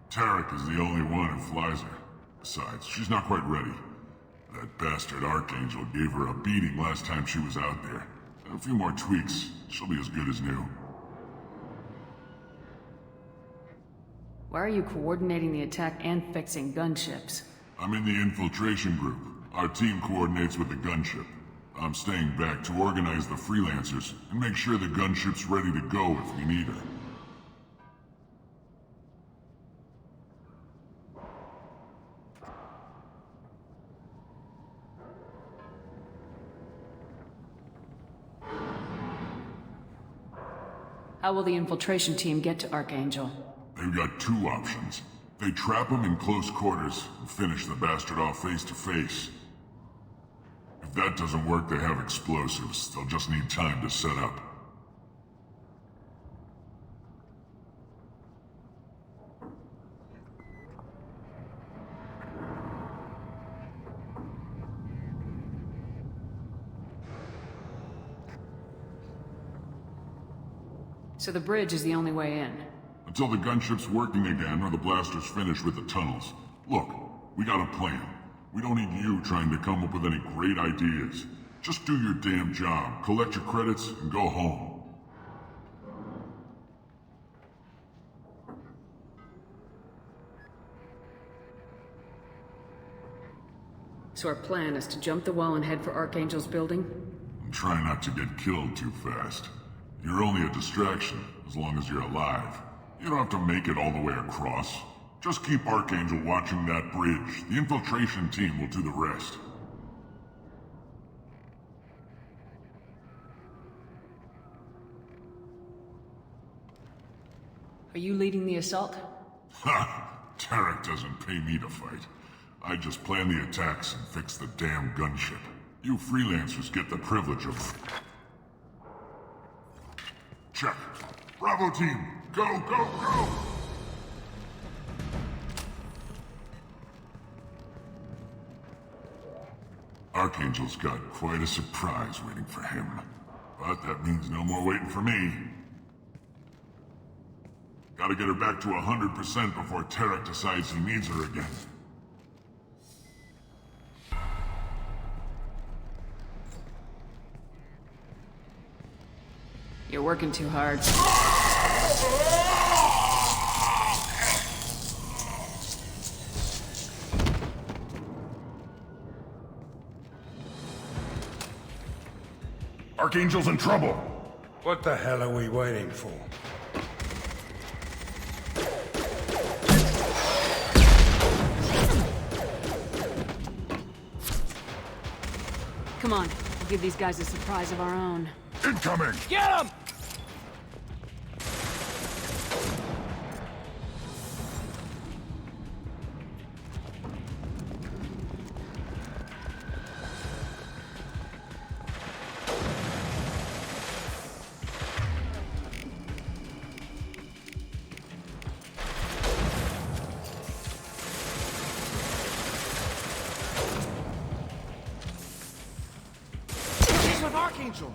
Tarek is the only one who flies her. Besides, she's not quite ready. That bastard Archangel gave her a beating last time she was out there. A few more tweaks, she'll be as good as new. Why are you coordinating the attack and fixing gunships? I'm in the infiltration group. Our team coordinates with the gunship. I'm staying back to organize the freelancers and make sure the gunship's ready to go if we need her. How will the infiltration team get to Archangel? They've got two options. They trap him in close quarters and finish the bastard off face to face. If that doesn't work, they have explosives. They'll just need time to set up. So the bridge is the only way in. Until the gunship's working again or the blasters finish with the tunnels. Look, we got a plan. We don't need you trying to come up with any great ideas. Just do your damn job, collect your credits, and go home. So our plan is to jump the wall and head for Archangel's building? And try not to get killed too fast. You're only a distraction, as long as you're alive. You don't have to make it all the way across. Just keep Archangel watching that bridge. The infiltration team will do the rest. Are you leading the assault? Ha! Tarek doesn't pay me to fight. I just plan the attacks and fix the damn gunship. You freelancers get the privilege of... Check. Bravo team, go, go, go! Archangel's got quite a surprise waiting for him. But that means no more waiting for me. Gotta get her back to 100% before Tarek decides he needs her again. You're working too hard. Archangel's in trouble! What the hell are we waiting for? Come on, we'll give these guys a surprise of our own. Incoming! Get him! With Archangel!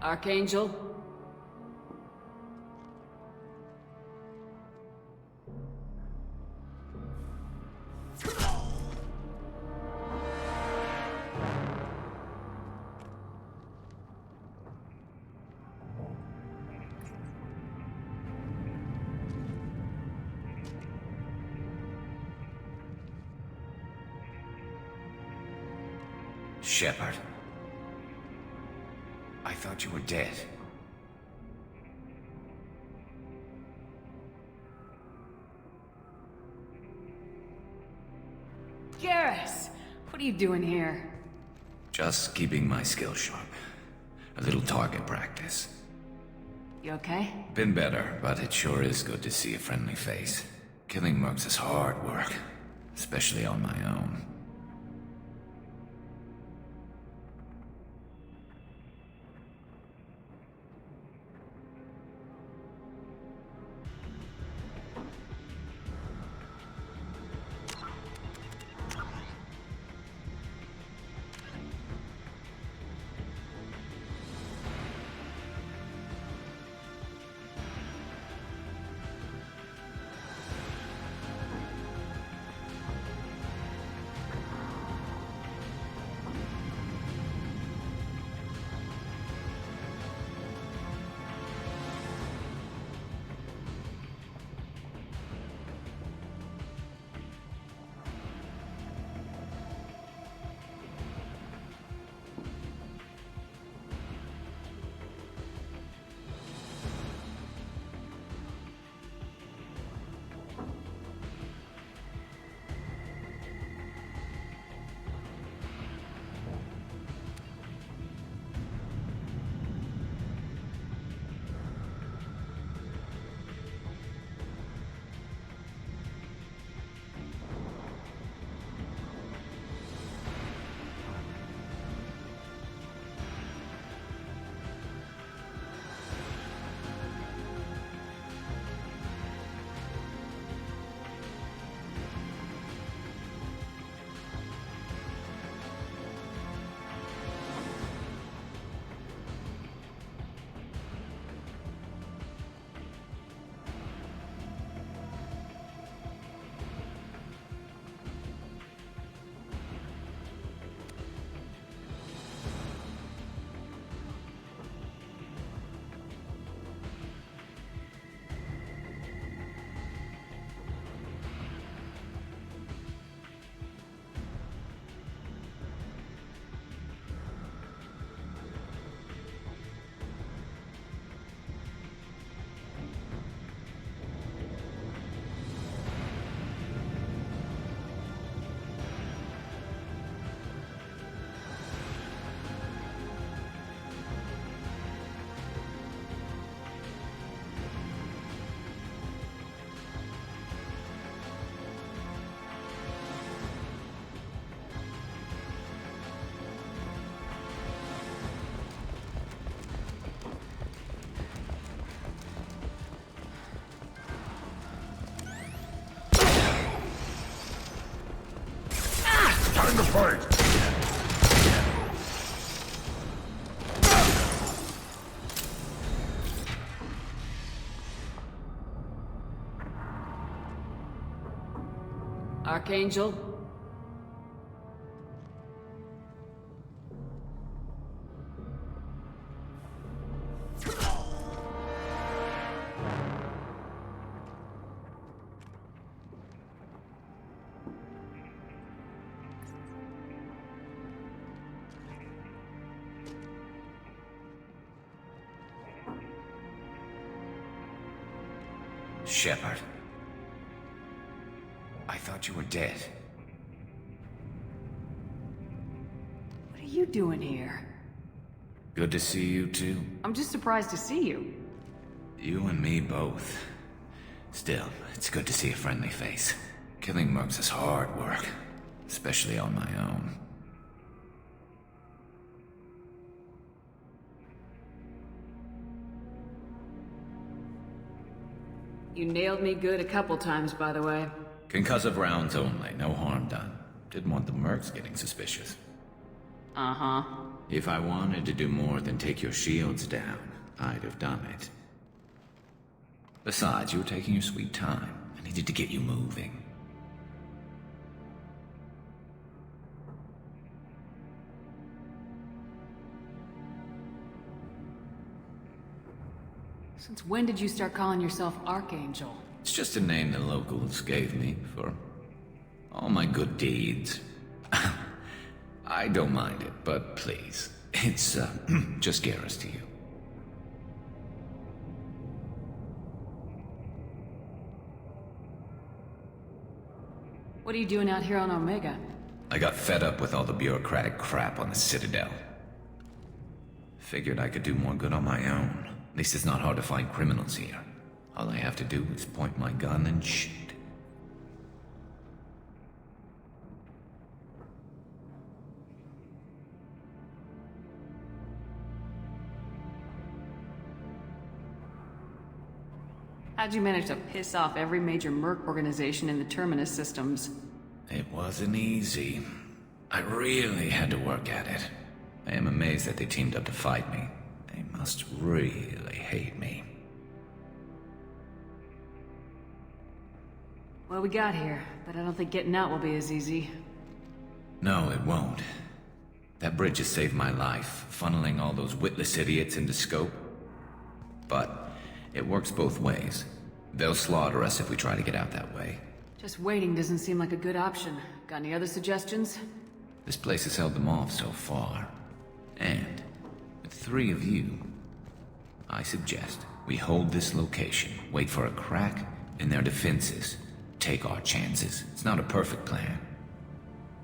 Archangel? Shepard. I thought you were dead. Garrus! What are you doing here? Just keeping my skills sharp. A little target practice. You okay? Been better, but it sure is good to see a friendly face. Killing mercs is hard work, especially on my own. Time to fight! Archangel? Shepard. I thought you were dead. What are you doing here? Good to see you too. I'm just surprised to see you. You and me both. Still, it's good to see a friendly face. Killing mercs is hard work, especially on my own. You nailed me good a couple times, by the way. Concussive rounds only, no harm done. Didn't want the mercs getting suspicious. Uh-huh. If I wanted to do more than take your shields down, I'd have done it. Besides, you were taking your sweet time. I needed to get you moving. Since when did you start calling yourself Archangel? It's just a name the locals gave me for all my good deeds. I don't mind it, but please, it's just Garrus to you. What are you doing out here on Omega? I got fed up with all the bureaucratic crap on the Citadel. Figured I could do more good on my own. At least it's not hard to find criminals here. All I have to do is point my gun and shoot. How'd you manage to piss off every major merc organization in the Terminus systems? It wasn't easy. I really had to work at it. I am amazed that they teamed up to fight me. They must really hate me. Well, we got here, but I don't think getting out will be as easy. No, it won't. That bridge has saved my life, funneling all those witless idiots into scope. But it works both ways. They'll slaughter us if we try to get out that way. Just waiting doesn't seem like a good option. Got any other suggestions? This place has held them off so far. And with 3 of you, I suggest we hold this location, wait for a crack in their defenses, take our chances. It's not a perfect plan,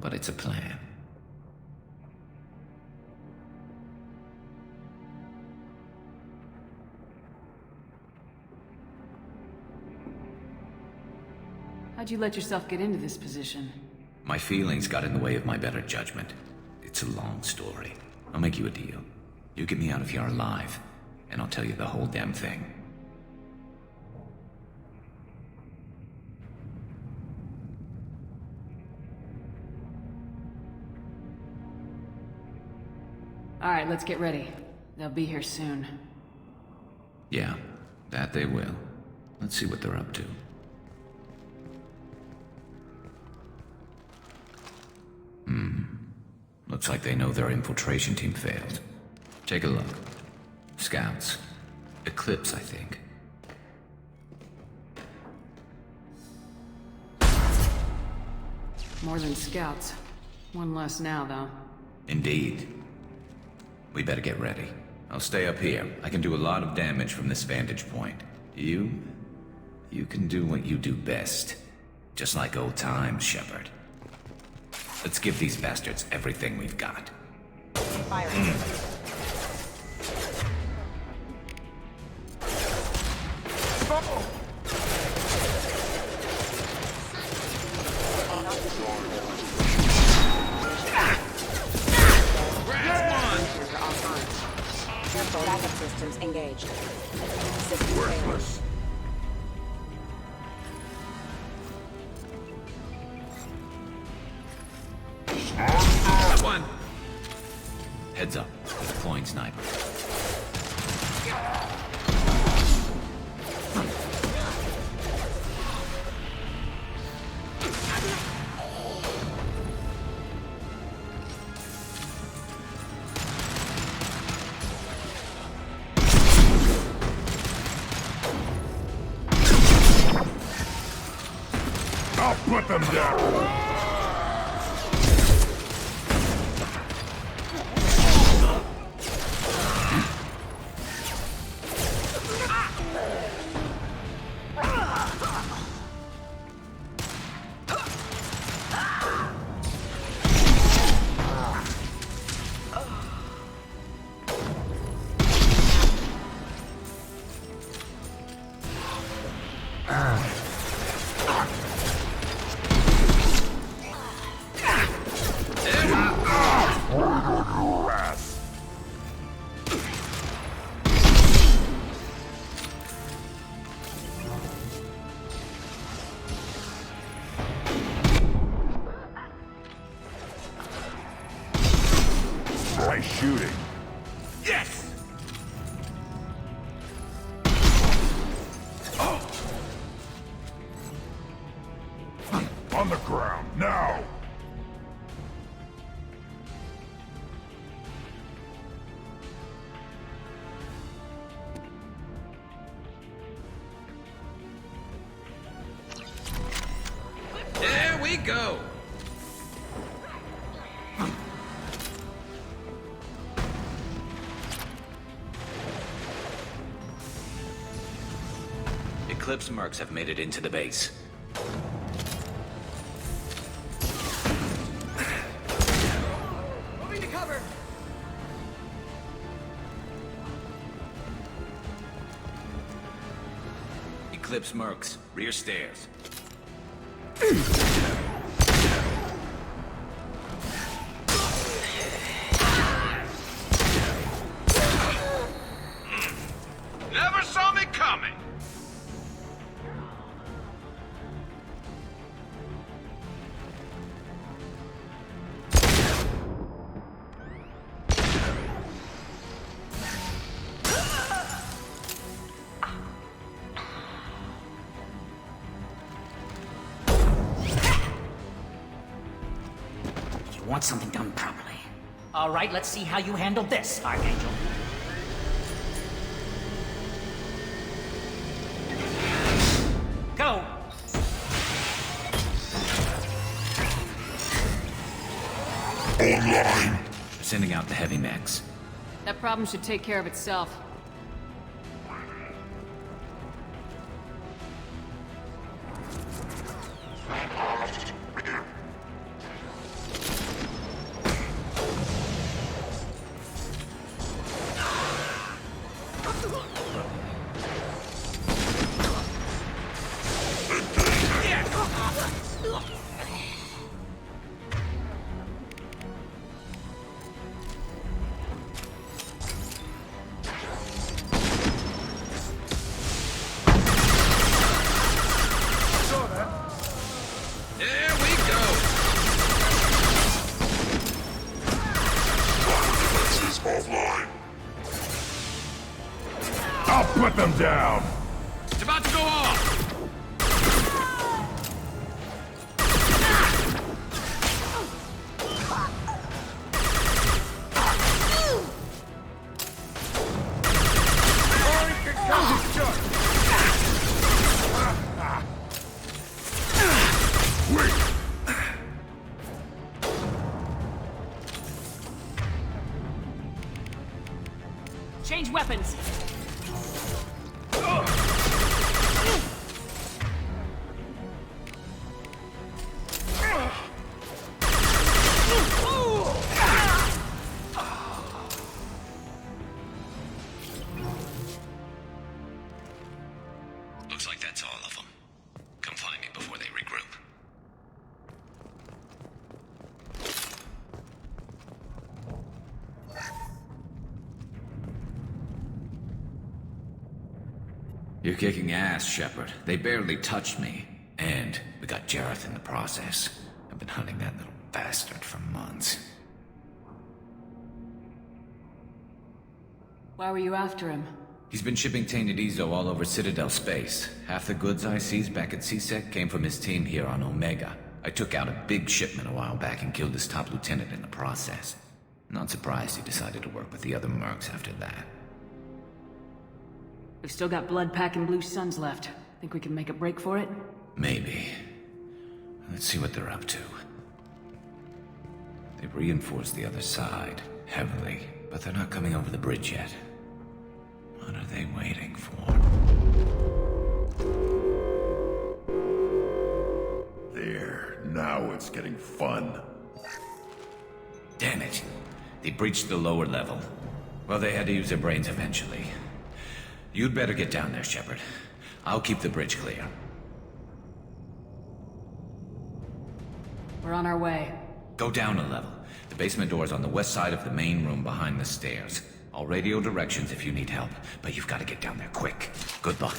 but it's a plan. How'd you let yourself get into this position? My feelings got in the way of my better judgment. It's a long story. I'll make you a deal. You get me out of here alive, and I'll tell you the whole damn thing. Alright, let's get ready. They'll be here soon. Yeah, that they will. Let's see what they're up to. Looks like they know their infiltration team failed. Take a look. Scouts. Eclipse, I think. More than scouts. One less now, though. Indeed. We better get ready. I'll stay up here. I can do a lot of damage from this vantage point. You can do what you do best. Just like old times, Shepard. Let's give these bastards everything we've got. Backup systems engaged. Worthless. That one! Heads up. Deploying sniper. I'll put them down! Nice shooting. Yes! Oh. On the ground, now! There we go! Eclipse mercs have made it into the base. Eclipse mercs, rear stairs. Never saw me coming! You want something done properly. All right, let's see how you handle this, Archangel. Go! Online! Sending out the heavy mechs. That problem should take care of itself. I'll put them down! It's about to go off! Change weapons! Looks like that's all of them. Come find me before they regroup. You're kicking ass, Shepard. They barely touched me. And we got Jareth in the process. I've been hunting that little bastard for months. Why were you after him? He's been shipping tainted Ezo all over Citadel space. Half the goods I seized back at CSEC came from his team here on Omega. I took out a big shipment a while back and killed his top lieutenant in the process. Not surprised he decided to work with the other mercs after that. We've still got blood pack and blue suns left. Think we can make a break for it? Maybe. Let's see what they're up to. They've reinforced the other side, heavily, but they're not coming over the bridge yet. What are they waiting for? There, now it's getting fun. Damn it. They breached the lower level. Well, they had to use their brains eventually. You'd better get down there, Shepard. I'll keep the bridge clear. We're on our way. Go down a level. The basement door's on the west side of the main room behind the stairs. I'll radio directions if you need help, but you've got to get down there quick. Good luck.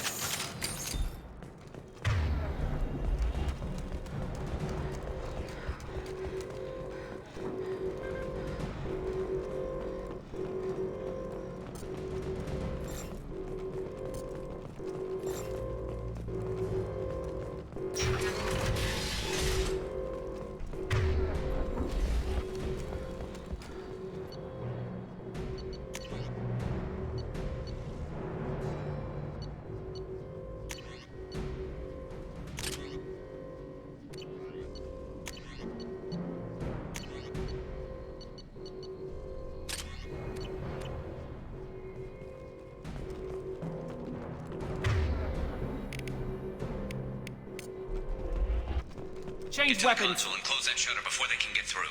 Change weapons! Console and close that shutter before they can get through.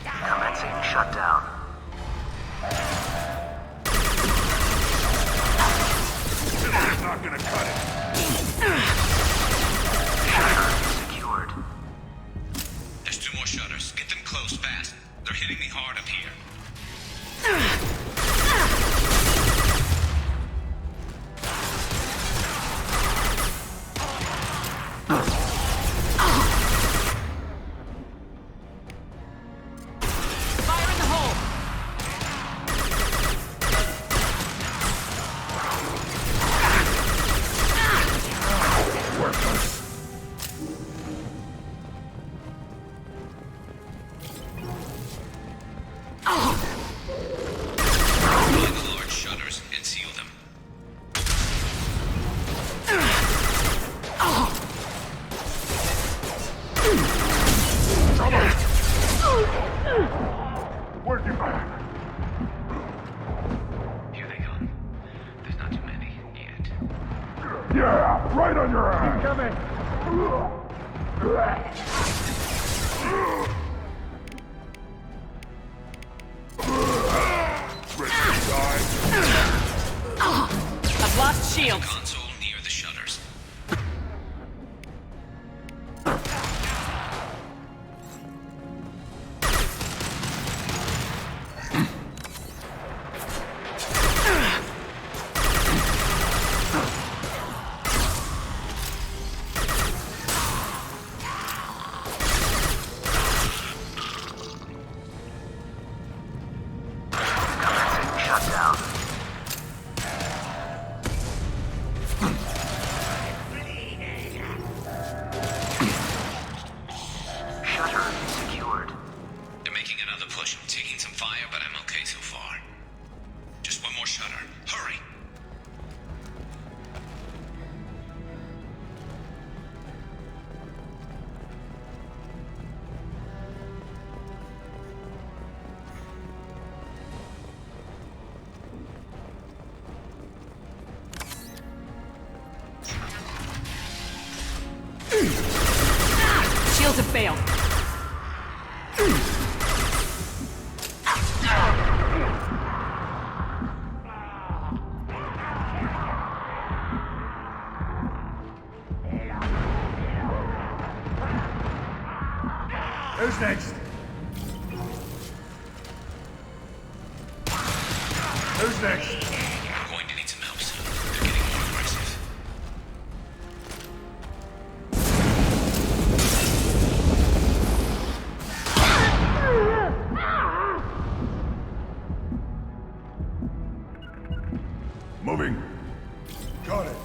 Commencing shutdown. not gonna cut it. Secured. There's 2 more shutters. Get them closed fast. They're hitting me hard up here. Fire in the hole! Worthless. Find the large shutters and seal them. Where'd you back? Here they come. There's not too many yet. Yeah, right on your ass. Coming. Ready to die? I've lost shields. Console near the shutters. Shutdown. Shutter secured. They're making another push. I'm taking some fire, but I'm okay so far. Just 1 more shutter. Hurry! Shields have failed. Who's next? Who's next? I'm going to need some help soon. They're getting more aggressive. Moving. Got it.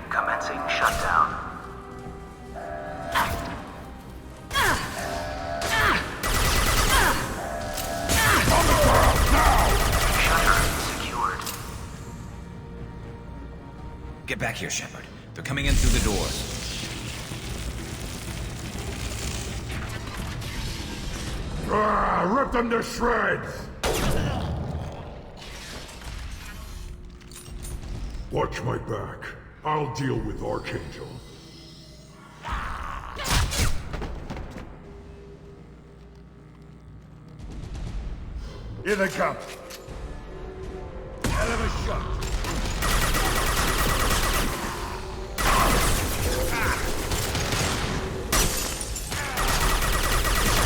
Commencing shutdown. Shutter secured. Get back here, Shepard. They're coming in through the doors. Rip them to shreds! Watch my back. I'll deal with Archangel. Here they come. Hell of a shot.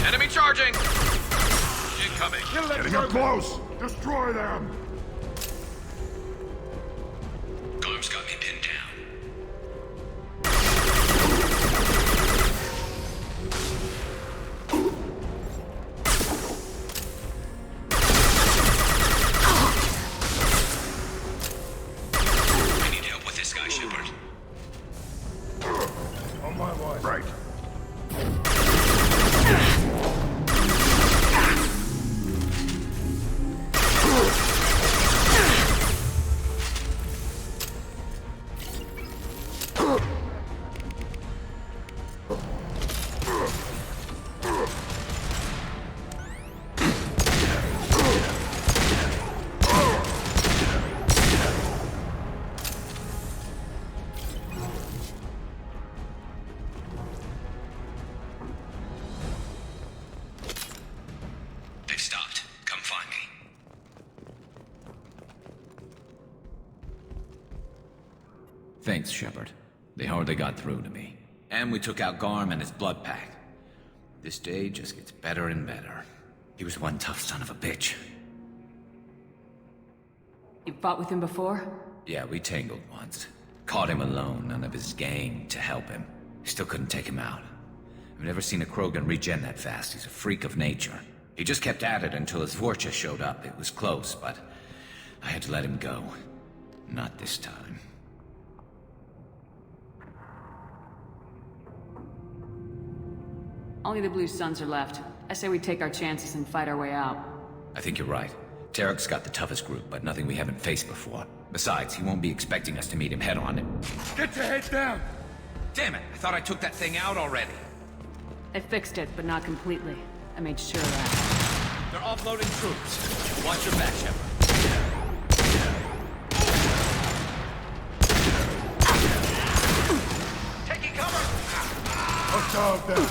Enemy charging! Incoming. Getting up close. Destroy them. Garrus got me pinned down. I need help with this guy, Shepard. On my way. Right. Thanks, Shepard. They hardly got through to me. And we took out Garm and his blood pack. This day just gets better and better. He was one tough son of a bitch. You fought with him before? Yeah, we tangled once. Caught him alone, none of his gang to help him. Still couldn't take him out. I've never seen a Krogan regen that fast. He's a freak of nature. He just kept at it until his Vorcha showed up. It was close, but I had to let him go. Not this time. Only the Blue Suns are left. I say we take our chances and fight our way out. I think you're right. Tarek's got the toughest group, but nothing we haven't faced before. Besides, he won't be expecting us to meet him head-on. Get your head down! Damn it! I thought I took that thing out already. I fixed it, but not completely. I made sure of that. They're offloading troops. Watch your back, Shepard. Taking cover! Hostile down!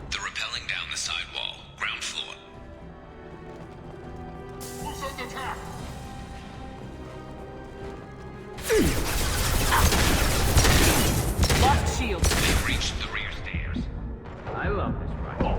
They're rappelling down the side wall, ground floor. Who's under attack? Lost shield. They've reached the rear stairs. I love this project.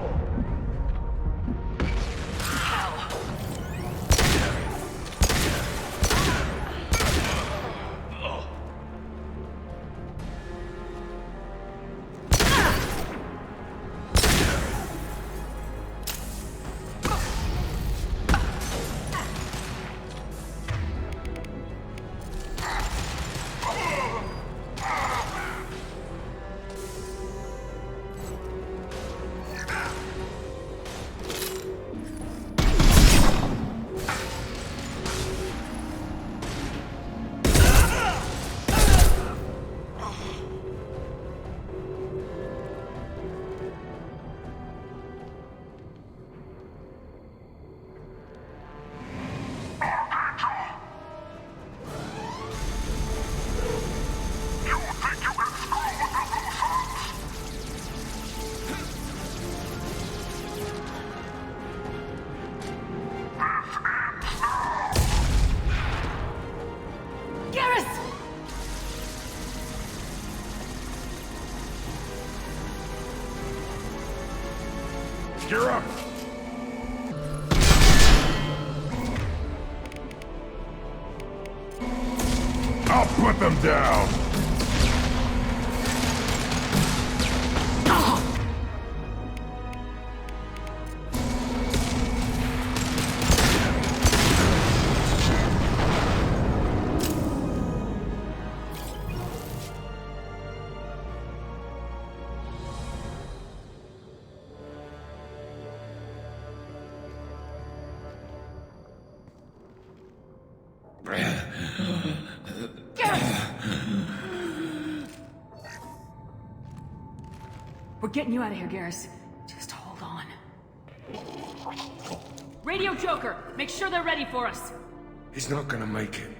Gear up! I'll put them down! We're getting you out of here, Garrus. Just hold on. Radio Joker! Make sure they're ready for us! He's not gonna make it.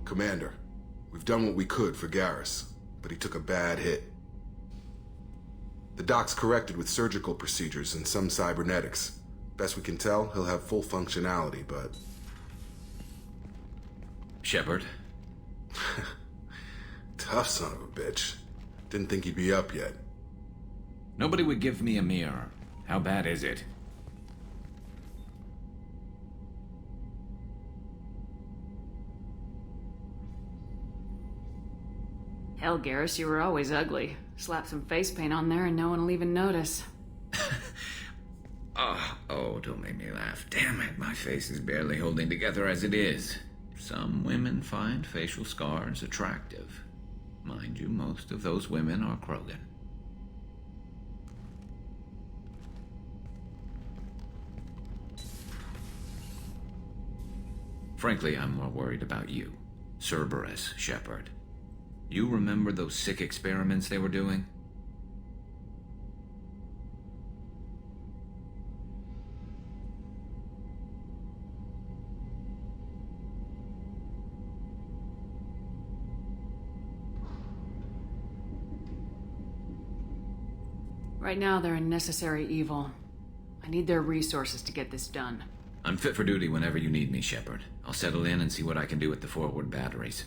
Commander, we've done what we could for Garrus, but he took a bad hit. The doc's corrected with surgical procedures and some cybernetics. Best we can tell, he'll have full functionality, but... Shepard? Tough son of a bitch. Didn't think he'd be up yet. Nobody would give me a mirror. How bad is it? Hell, Garrus, you were always ugly. Slap some face paint on there and no one will even notice. Oh, don't make me laugh. Damn it, my face is barely holding together as it is. Some women find facial scars attractive. Mind you, most of those women are Krogan. Frankly, I'm more worried about you, Cerberus Shepard. You remember those sick experiments they were doing? Right now, they're a necessary evil. I need their resources to get this done. I'm fit for duty whenever you need me, Shepard. I'll settle in and see what I can do with the forward batteries.